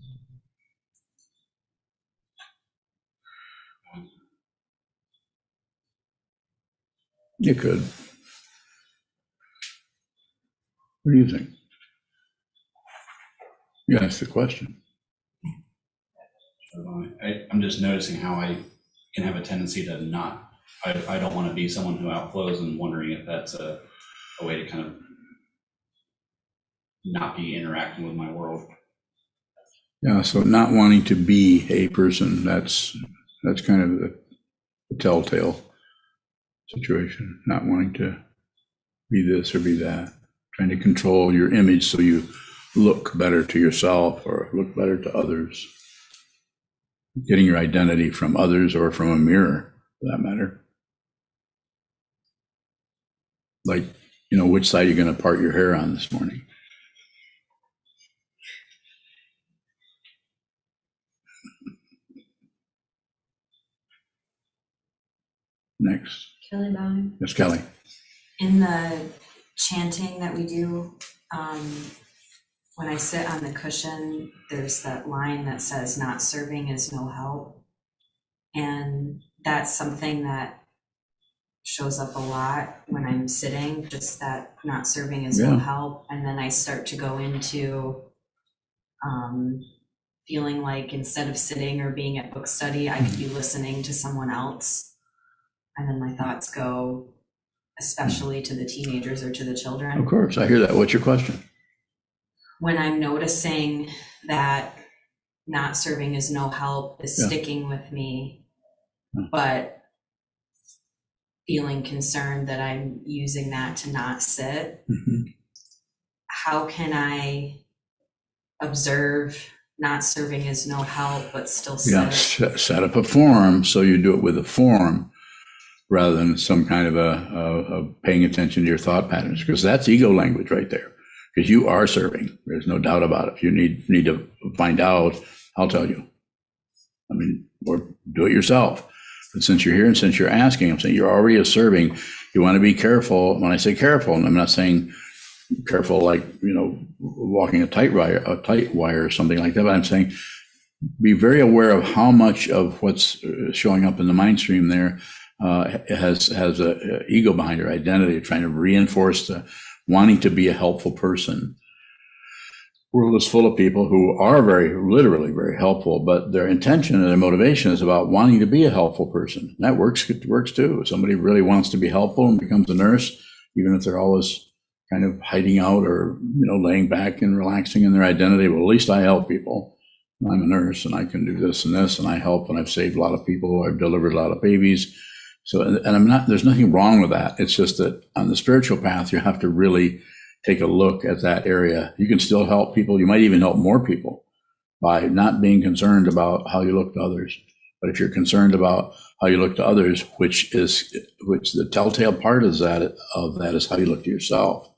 You could. What do you think? You asked the question. I'm just noticing how I can have a tendency to not, I don't want to be someone who outflows, and wondering if that's a way to kind of not be interacting with my world. Yeah, so not wanting to be a person, that's kind of the telltale situation, not wanting to be this or be that, trying to control your image so you look better to yourself or look better to others, getting your identity from others or from a mirror, for that matter. Like, which side you're going to part your hair on this morning. Next. Kelly Bowing. Yes, Kelly. In the chanting that we do, when I sit on the cushion, there's that line that says, "Not serving is no help." And that's something that shows up a lot when I'm sitting, just that not serving is no help. And then I start to go into feeling like instead of sitting or being at book study, I could be listening to someone else. And then my thoughts go, especially to the teenagers or to the children. Of course, I hear that. What's your question? When I'm noticing that not serving is no help is sticking with me, but feeling concerned that I'm using that to not sit, how can I observe not serving is no help, but still sit? Yeah, set up a form so you do it with a form rather than some kind of a paying attention to your thought patterns, because that's ego language right there, because you are serving. There's no doubt about it. If you need to find out, I'll tell you. I mean, or do it yourself. But since you're here and since you're asking, I'm saying you're already serving. You want to be careful. When I say careful, and I'm not saying careful like, walking a tight wire or something like that, but I'm saying be very aware of how much of what's showing up in the mind stream there has a ego behind her identity, trying to reinforce the wanting to be a helpful person. The world is full of people who are literally very helpful, but their intention and their motivation is about wanting to be a helpful person. That works too. If somebody really wants to be helpful and becomes a nurse, even if they're always kind of hiding out or, laying back and relaxing in their identity, well, at least I help people. I'm a nurse and I can do this and this, and I help, and I've saved a lot of people. I've delivered a lot of babies. So, and there's nothing wrong with that. It's just that on the spiritual path, you have to really take a look at that area. You can still help people. You might even help more people by not being concerned about how you look to others. But if you're concerned about how you look to others, which the telltale part of that is how you look to yourself.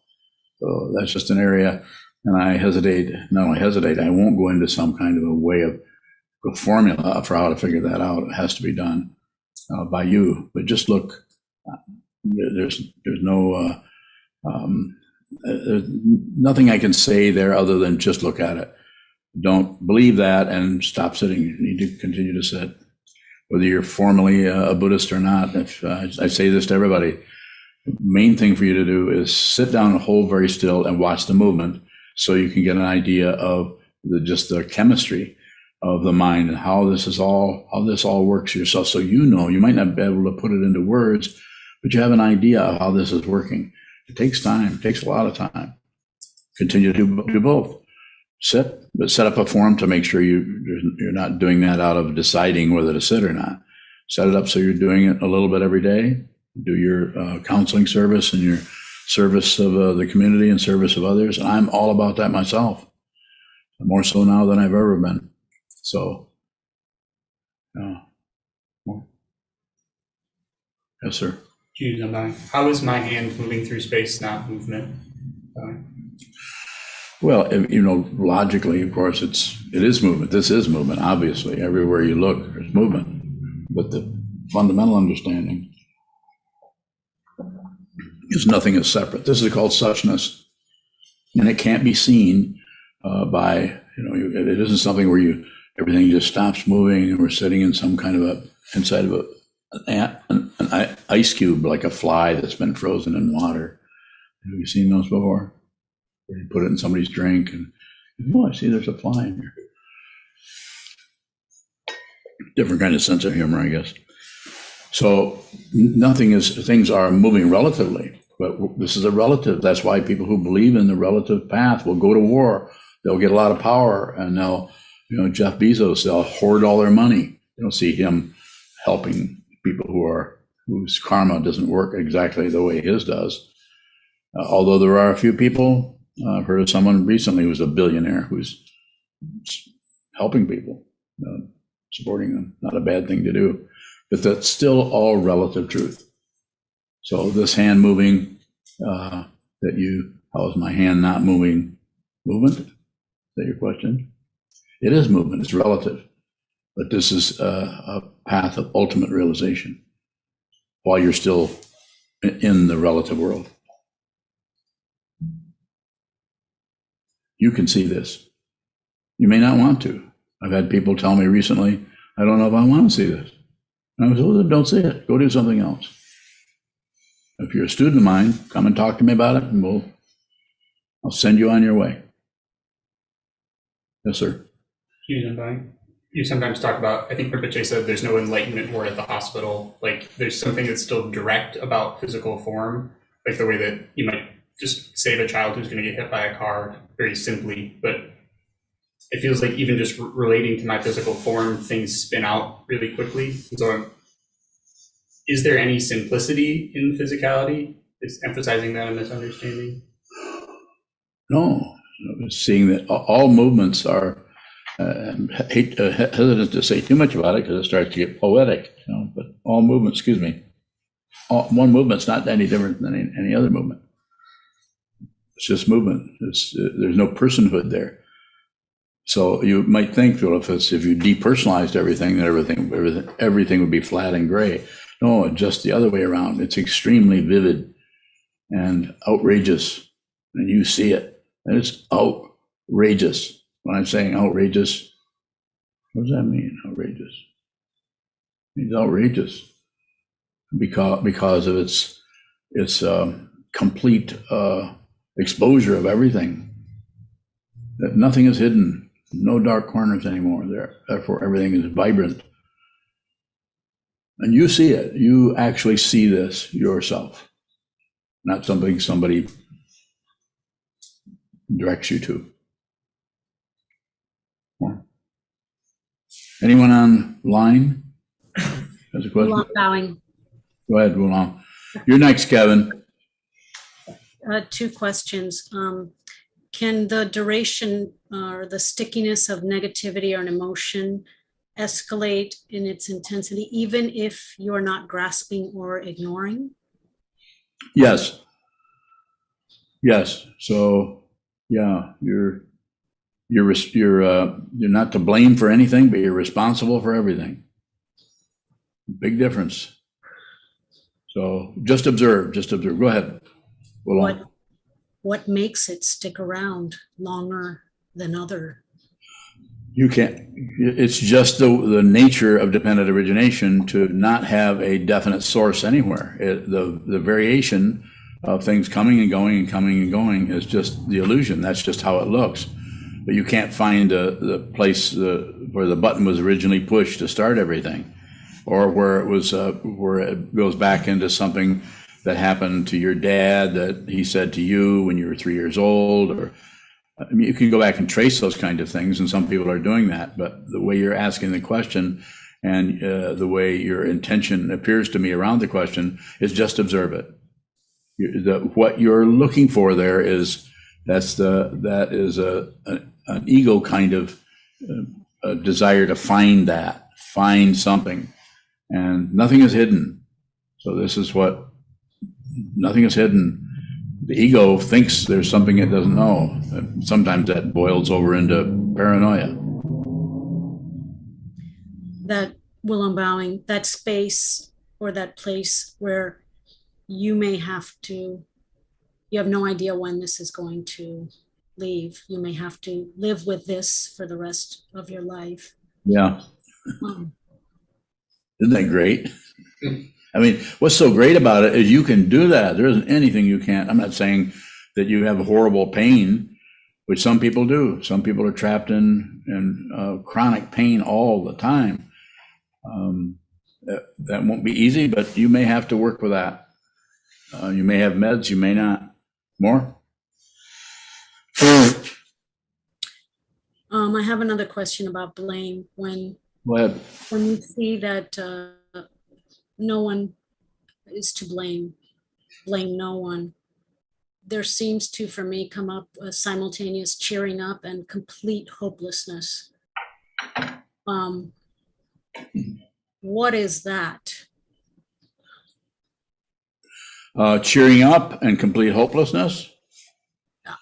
So that's just an area. And I I won't go into some kind of a way of a formula for how to figure that out. It has to be done by you. But just look, there's no there's nothing I can say there other than just look at it. Don't believe that and stop sitting. You need to continue to sit, whether you're formally a Buddhist or not. If I say this to everybody, the main thing for you to do is sit down and hold very still and watch the movement, so you can get an idea of just the chemistry of the mind and how this all works yourself. So you know, you might not be able to put it into words, but you have an idea of how this is working. It takes time. It takes a lot of time. Continue to do both. Sit, but set up a form to make sure you're not doing that out of deciding whether to sit or not. Set it up so you're doing it a little bit every day. Do your counseling service and your service of the community and service of others. And I'm all about that myself, more so now than I've ever been. So, yes, sir. How is my hand moving through space, not movement? Well, logically, of course, it is movement. This is movement, obviously. Everywhere you look, there's movement. But the fundamental understanding is nothing is separate. This is called suchness. And it can't be seen by, it isn't something where everything just stops moving and we're sitting in some kind of inside of an ice cube, like a fly that's been frozen in water. Have you seen those before? Where you put it in somebody's drink and, I see there's a fly in here. Different kind of sense of humor, I guess. So things are moving relatively, but this is a relative. That's why people who believe in the relative path will go to war. They'll get a lot of power, and they'll, Jeff Bezos, they'll hoard all their money. You don't see him helping people whose karma doesn't work exactly the way his does. Although there are a few people, I've heard of someone recently who's a billionaire who's helping people, supporting them. Not a bad thing to do, but that's still all relative truth. So this hand moving, how is my hand not moving? Movement? Is that your question? It is movement, it's relative. But this is a path of ultimate realization while you're still in the relative world. You can see this. You may not want to. I've had people tell me recently, I don't know if I want to see this. And I was, well, don't see it. Go do something else. If you're a student of mine, come and talk to me about it, and I'll send you on your way. Yes, sir. You sometimes talk about, I think Rinpoche said there's no enlightenment word at the hospital. Like there's something that's still direct about physical form, like the way that you might just save a child who's going to get hit by a car very simply. But it feels like even just relating to my physical form, things spin out really quickly. And so is there any simplicity in physicality? Is emphasizing that a misunderstanding? No, seeing that all movements are, hesitant to say too much about it because it starts to get poetic, but all movements, one movement's not any different than any other movement. It's just movement. There's no personhood there. So you might think, well, if you depersonalized everything, then everything would be flat and gray. No, just the other way around. It's extremely vivid and outrageous, and you see it. And it's outrageous. When I'm saying outrageous, what does that mean? Outrageous. It means outrageous because of its complete exposure of everything. That nothing is hidden, no dark corners anymore. Therefore, everything is vibrant. And you see it. You actually see this yourself, not something somebody directs you to. Anyone online has a question? Bowing. Go ahead, Wulong. You're next, Kevin. Two questions. Can the duration or the stickiness of negativity or an emotion escalate in its intensity, even if you're not grasping or ignoring? Yes. So, yeah, you're not to blame for anything, but you're responsible for everything. Big difference. So just observe. Go ahead. what makes it stick around longer than other? You can't, it's just the nature of dependent origination to not have a definite source anywhere. The variation of things coming and going and coming and going is just the illusion. That's just how it looks. But you can't find the place where the button was originally pushed to start everything, or where it was where it goes back into something that happened to your dad that he said to you when you were 3 years old, or I mean, you can go back and trace those kind of things, and some people are doing that. But the way you're asking the question and the way your intention appears to me around the question is just observe it. What you're looking for there is that is an ego kind of a desire to find something, and nothing is hidden. So this is what nothing is hidden. The ego thinks there's something it doesn't know. And sometimes that boils over into paranoia. That Willem Bowing, that space or that place where you have no idea when this is going to leave. You may have to live with this for the rest of your life. Yeah. Isn't that great? I mean, what's so great about it is you can do that. There isn't anything you can't. I'm not saying that you have horrible pain, which some people do. Some people are trapped in chronic pain all the time. That won't be easy, but you may have to work with that. You may have meds, you may not. More? I have another question about blame. Go ahead. When you see that no one is to blame no one, there seems to, for me, come up a simultaneous cheering up and complete hopelessness. What is that? Cheering up and complete hopelessness? Yeah,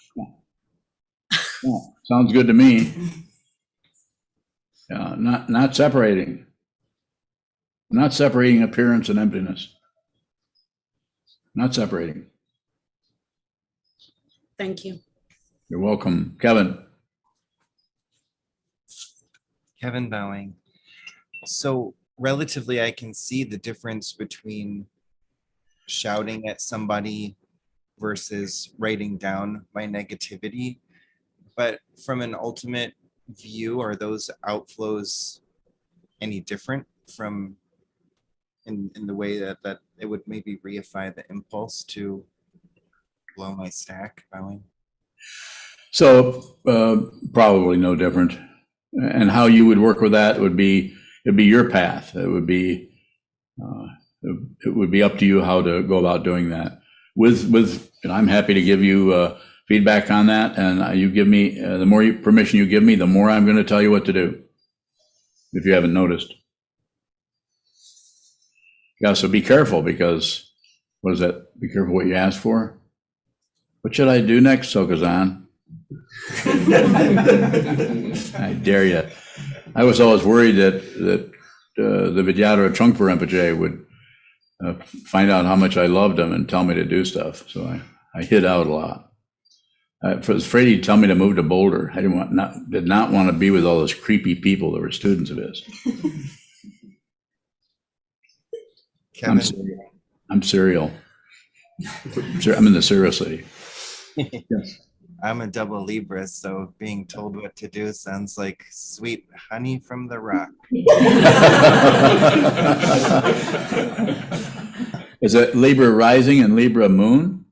sounds good to me. Not separating. Not separating appearance and emptiness. Not separating. Thank you. You're welcome. Kevin. Kevin Bowing. So relatively, I can see the difference between shouting at somebody versus writing down my negativity. But from an ultimate view, are those outflows any different from in the way that it would maybe reify the impulse to blow my stack, Bowing? So probably no different. And how you would work with that it'd be your path. It would be up to you how to go about doing that. And I'm happy to give you feedback on that. And you give me the more permission you give me, the more I'm going to tell you what to do. If you haven't noticed. Yeah, so be careful, because what is that? Be careful what you ask for. What should I do next, Sokuzan? I dare you. I was always worried that the Vidyadhara Trungpa Rinpoche would find out how much I loved him and tell me to do stuff. So I hid out a lot. I was afraid he'd tell me to move to Boulder. I did not want to be with all those creepy people that were students of his. Kevin. I'm serial. I'm in the serial city. Yes. I'm a double Libra, so being told what to do sounds like sweet honey from the rock. Is it Libra rising and Libra moon?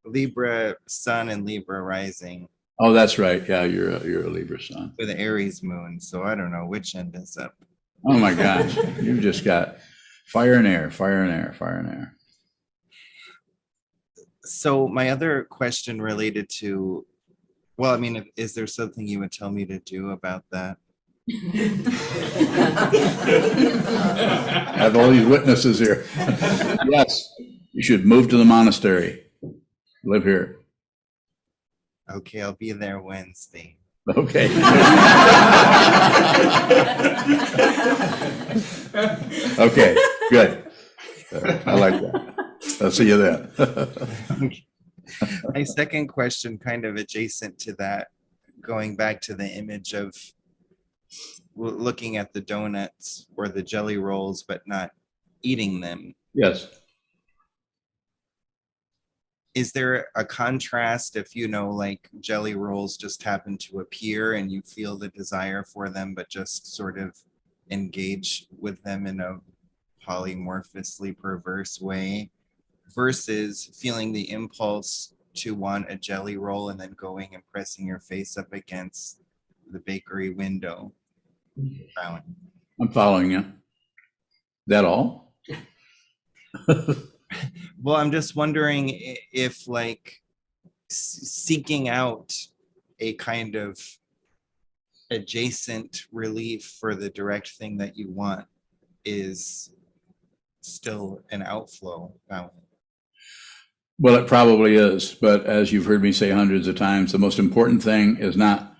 Libra sun and Libra rising. Oh, that's right. Yeah, you're a Libra sun. With Aries moon, so I don't know which end is up. Oh my gosh, you've just got fire and air, fire and air, fire and air. So my other question related to, well, I mean, is there something you would tell me to do about that? I have all these witnesses here. Yes, you should move to the monastery. Live here. Okay, I'll be there Wednesday. Okay. Okay, good. I like that. I'll see you then. My second question, kind of adjacent to that, going back to the image of looking at the donuts or the jelly rolls, but not eating them. Yes. Is there a contrast if, like jelly rolls just happen to appear and you feel the desire for them, but just sort of engage with them in a polymorphously perverse way, versus feeling the impulse to want a jelly roll and then going and pressing your face up against the bakery window? I'm following you. That all? Well, I'm just wondering if like seeking out a kind of adjacent relief for the direct thing that you want is still an outflow. Well, it probably is, but as you've heard me say hundreds of times, the most important thing is not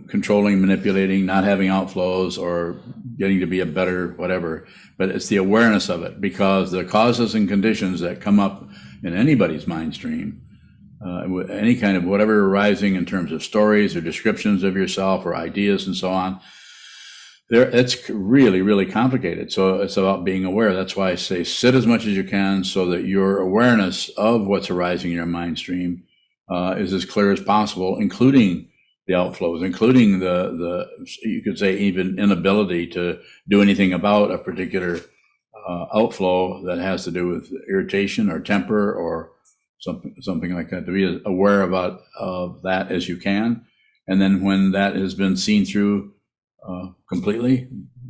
controlling, manipulating, not having outflows or getting to be a better whatever, but it's the awareness of it, because the causes and conditions that come up in anybody's mind stream, any kind of whatever arising in terms of stories or descriptions of yourself or ideas and so on, it's really, really complicated. So it's about being aware. That's why I say sit as much as you can so that your awareness of what's arising in your mind stream is as clear as possible, including the outflows, including the you could say even inability to do anything about a particular outflow that has to do with irritation or temper or something like that. To be as aware of that as you can, and then when that has been seen through completely,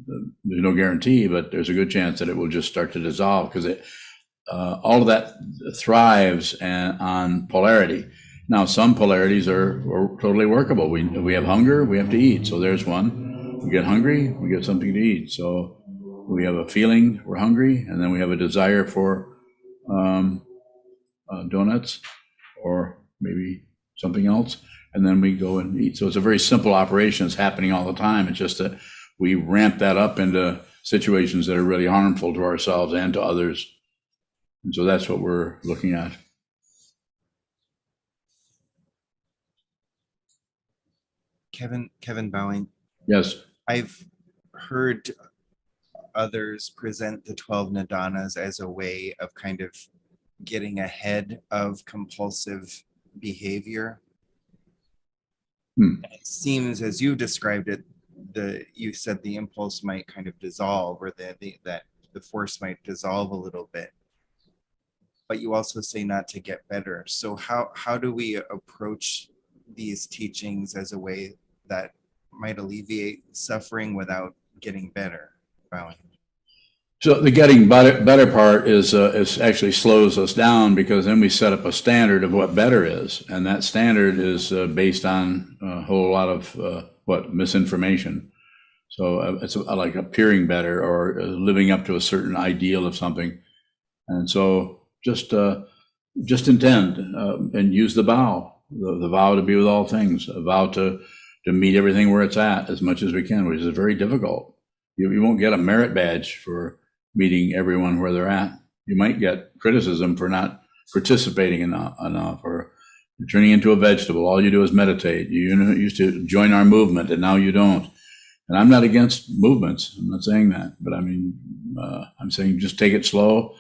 there's no guarantee, but there's a good chance that it will just start to dissolve, because all of that thrives on polarity. Now, some polarities are totally workable. We have hunger, we have to eat. So there's one. We get hungry, we get something to eat. So we have a feeling we're hungry, and then we have a desire for donuts or maybe something else, and then we go and eat. So it's a very simple operation. It's happening all the time. It's just that we ramp that up into situations that are really harmful to ourselves and to others. And so that's what we're looking at. Kevin Bowing. Yes. I've heard others present the 12 nidanas as a way of kind of getting ahead of compulsive behavior. It seems, as you described it, you said the impulse might kind of dissolve, or that the force might dissolve a little bit. But you also say not to get better. So how do we approach these teachings as a way that might alleviate suffering without getting better? So the getting better part is actually slows us down, because then we set up a standard of what better is, and that standard is based on a whole lot of misinformation. So it's like appearing better or living up to a certain ideal of something, and so just intend and use the vow, the vow to be with all things, a vow to meet everything where it's at as much as we can, which is very difficult. You won't get a merit badge for meeting everyone where they're at. You might get criticism for not participating enough or turning into a vegetable. All you do is meditate. You used to join our movement, and now you don't. And I'm not against movements. I'm not saying that, but I mean, I'm saying just take it slow,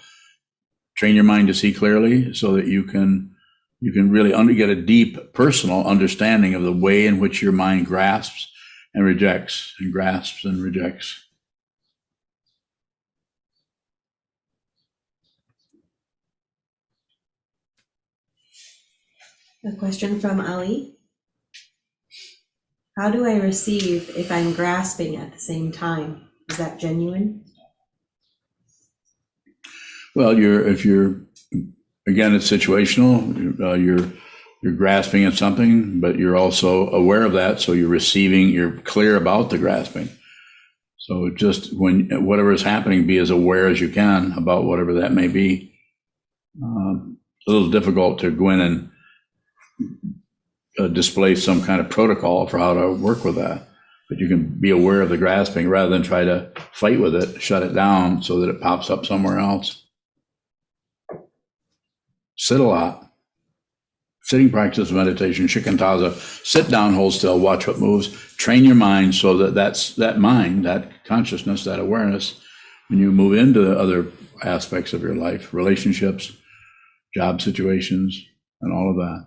train your mind to see clearly, so that you can really get a deep personal understanding of the way in which your mind grasps and rejects and grasps and rejects. A question from Ali. How do I receive if I'm grasping at the same time? Is that genuine? Well, if you're again, it's situational. You're grasping at something, but you're also aware of that. So you're clear about the grasping. So just when whatever is happening, be as aware as you can about whatever that may be. A little difficult to go in and display some kind of protocol for how to work with that, but you can be aware of the grasping rather than try to fight with it, shut it down so that it pops up somewhere else. Sit a lot. sitting practice of meditation, shikantaza, sit down, hold still, watch what moves, train your mind so that that mind, that consciousness, that awareness, when you move into other aspects of your life, relationships, job situations, and all of that.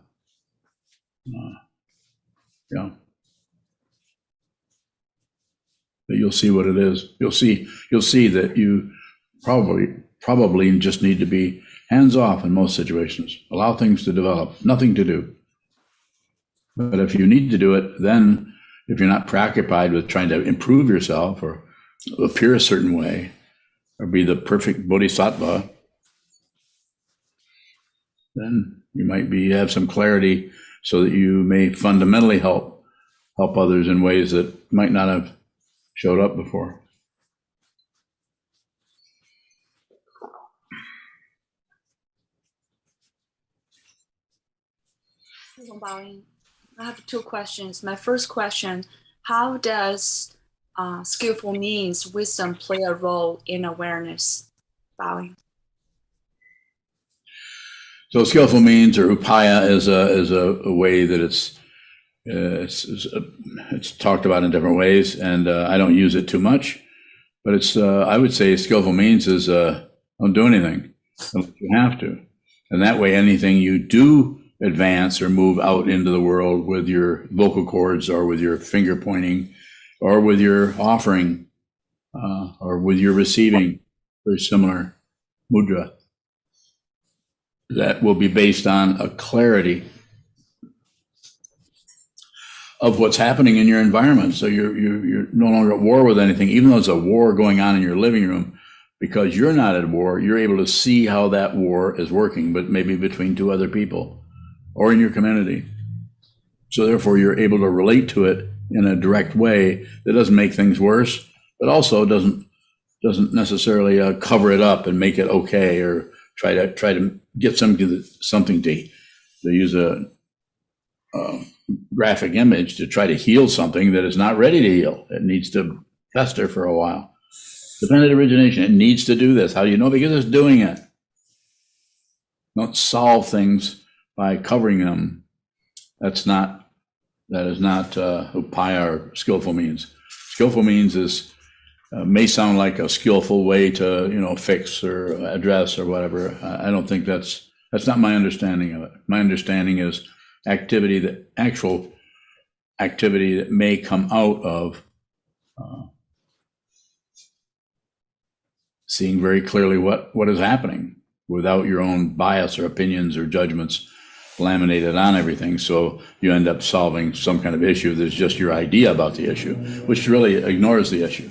That you'll see what it is. You'll see that you probably just need to be hands off in most situations. Allow things to develop, nothing to do. But if you need to do it, then if you're not preoccupied with trying to improve yourself or appear a certain way or be the perfect bodhisattva, then you might have some clarity so that you may fundamentally help others in ways that might not have showed up before. I have two questions. My first question, how does skillful means wisdom play a role in awareness? Bowing. So skillful means, or upaya, is a way that it's talked about in different ways, and I don't use it too much. But it's I would say skillful means is don't do anything unless you have to, and that way anything you do advance or move out into the world with your vocal cords or with your finger pointing or with your offering or with your receiving, very similar mudra, that will be based on a clarity of what's happening in your environment. So you're no longer at war with anything, even though there's a war going on in your living room. Because you're not at war, you're able to see how that war is working, but maybe between two other people or in your community. So therefore, you're able to relate to it in a direct way that doesn't make things worse, but also doesn't necessarily cover it up and make it okay, or try to get something to use a graphic image to try to heal something that is not ready to heal. It needs to fester for a while. Dependent origination, it needs to do this. How do you know? Because it's doing it. Don't solve things by covering them. That is not upaya or skillful means. Skillful means is may sound like a skillful way to fix or address or whatever. I don't think that's not my understanding of it. My understanding is actual activity that may come out of seeing very clearly what is happening without your own bias or opinions or judgments laminated on everything. So you end up solving some kind of issue that's just your idea about the issue, which really ignores the issue.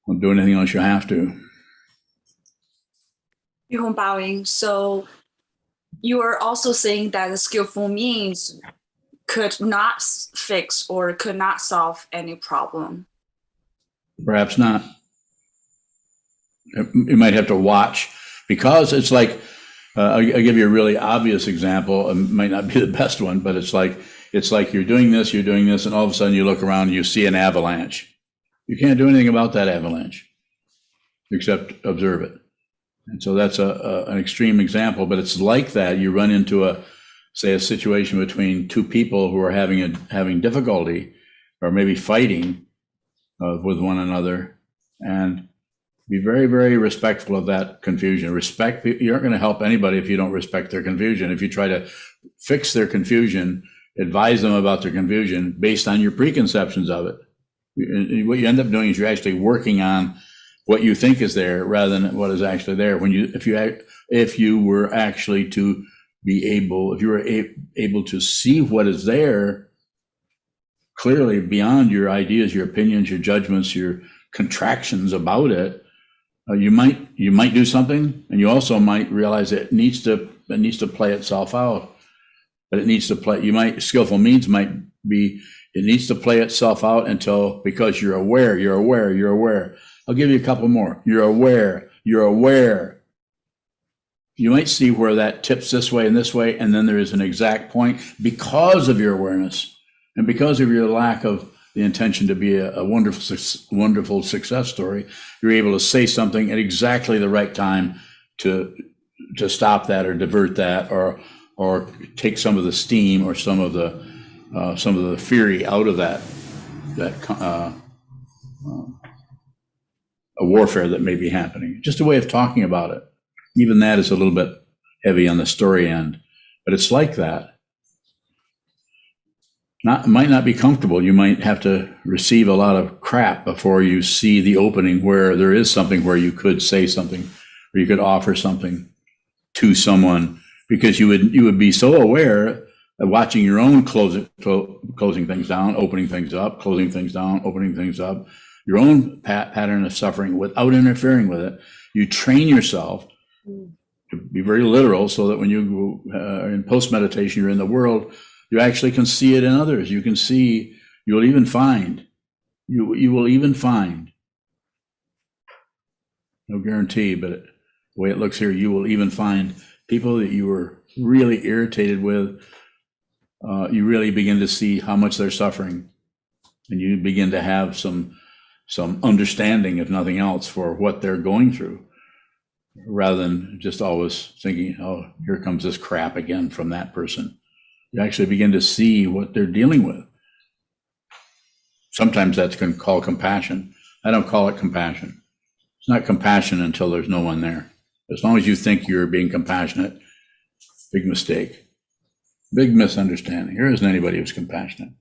Don't do anything unless you have to. Bowing. So you are also saying that the skillful means could not fix or could not solve any problem. Perhaps not. You might have to watch, because it's like, I'll give you a really obvious example. It might not be the best one, but it's like you're doing this, and all of a sudden you look around and you see an avalanche. You can't do anything about that avalanche except observe it. And so that's an extreme example, but it's like that. You run into a situation between two people who are having difficulty or maybe fighting with one another, and be very, very respectful of that confusion. You aren't going to help anybody if you don't respect their confusion. If you try to fix their confusion, advise them about their confusion based on your preconceptions of it, what you end up doing is you're actually working on what you think is there rather than what is actually there. If you were actually to be able, if you were able to see what is there clearly beyond your ideas, your opinions, your judgments, your contractions about it, you might do something, and you also might realize that it needs to play itself out. But it needs to play. Skillful means might be, it needs to play itself out because you're aware. I'll give you a couple more. You're aware. You might see where that tips this way, and then there is an exact point because of your awareness and because of your lack of the intention to be a wonderful success story. You're able to say something at exactly the right time to stop that or divert that or or take some of the steam or some of the fury out of that a warfare that may be happening. Just a way of talking about it. Even that is a little bit heavy on the story end, but it's like that. Might not be comfortable. You might have to receive a lot of crap before you see the opening where there is something where you could say something, or you could offer something to someone, because you would be so aware of watching your own closing things down, opening things up, closing things down, opening things up, your own pattern of suffering without interfering with it. You train yourself to be very literal, so that when you in post-meditation, you're in the world, you actually can see it in others. You can see, you will even find, no guarantee, but the way it looks here, you will even find people that you were really irritated with. You really begin to see how much they're suffering, and you begin to have some understanding, if nothing else, for what they're going through, rather than just always thinking, oh, here comes this crap again from that person. You actually begin to see what they're dealing with. Sometimes that's called compassion. I don't call it compassion. It's not compassion until there's no one there. As long as you think you're being compassionate, big mistake, big misunderstanding. There isn't anybody who's compassionate.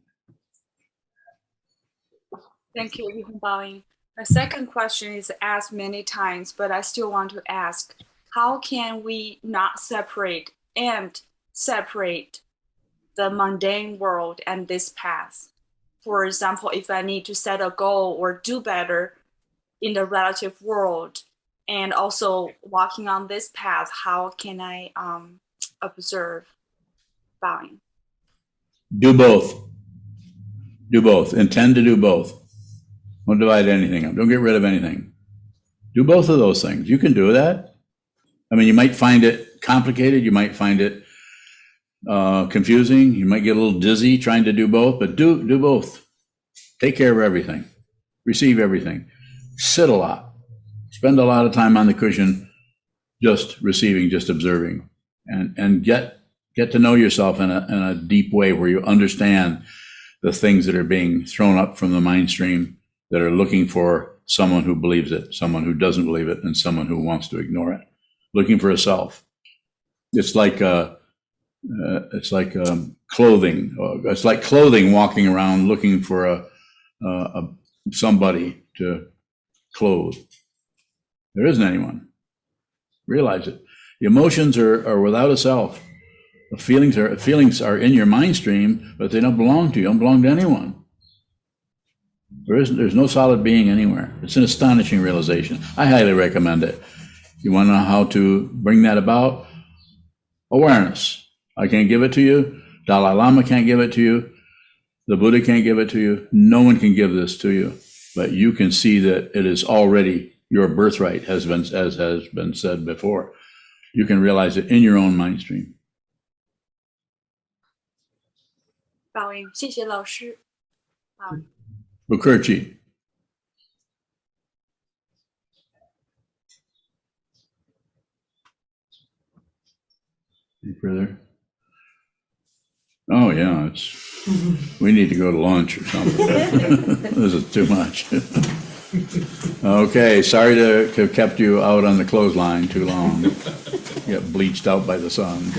Thank you, Yun Baoying. My second question is asked many times, but I still want to ask, how can we not separate the mundane world and this path? For example, if I need to set a goal or do better in the relative world, and also walking on this path, how can I observe Baoying? Do both. Do both. Intend to do both. Don't divide anything up. Don't get rid of anything. Do both of those things. You can do that. I mean, you might find it complicated. You might find it confusing. You might get a little dizzy trying to do both, but do both. Take care of everything. Receive everything. Sit a lot. Spend a lot of time on the cushion, just receiving, just observing, and get to know yourself in a deep way where you understand the things that are being thrown up from the mind stream that are looking for someone who believes it, someone who doesn't believe it, and someone who wants to ignore it. Looking for a self. It's like clothing. It's like clothing, walking around looking for somebody to clothe. There isn't anyone. Realize it. The emotions are without a self. The feelings are in your mind stream, but they don't belong to you. Don't belong to anyone. There's no solid being anywhere. It's an astonishing realization. I highly recommend it. You want to know how to bring that about? Awareness. I can't give it to you. Dalai Lama can't give it to you. The Buddha can't give it to you. No one can give this to you. But you can see that it is already your birthright, as has been said before. You can realize it in your own mind stream. 宝英，谢谢老师。SokukoJi. Any further? Oh yeah, we need to go to lunch or something. This is too much. Okay, sorry to have kept you out on the clothesline too long. Get bleached out by the sun.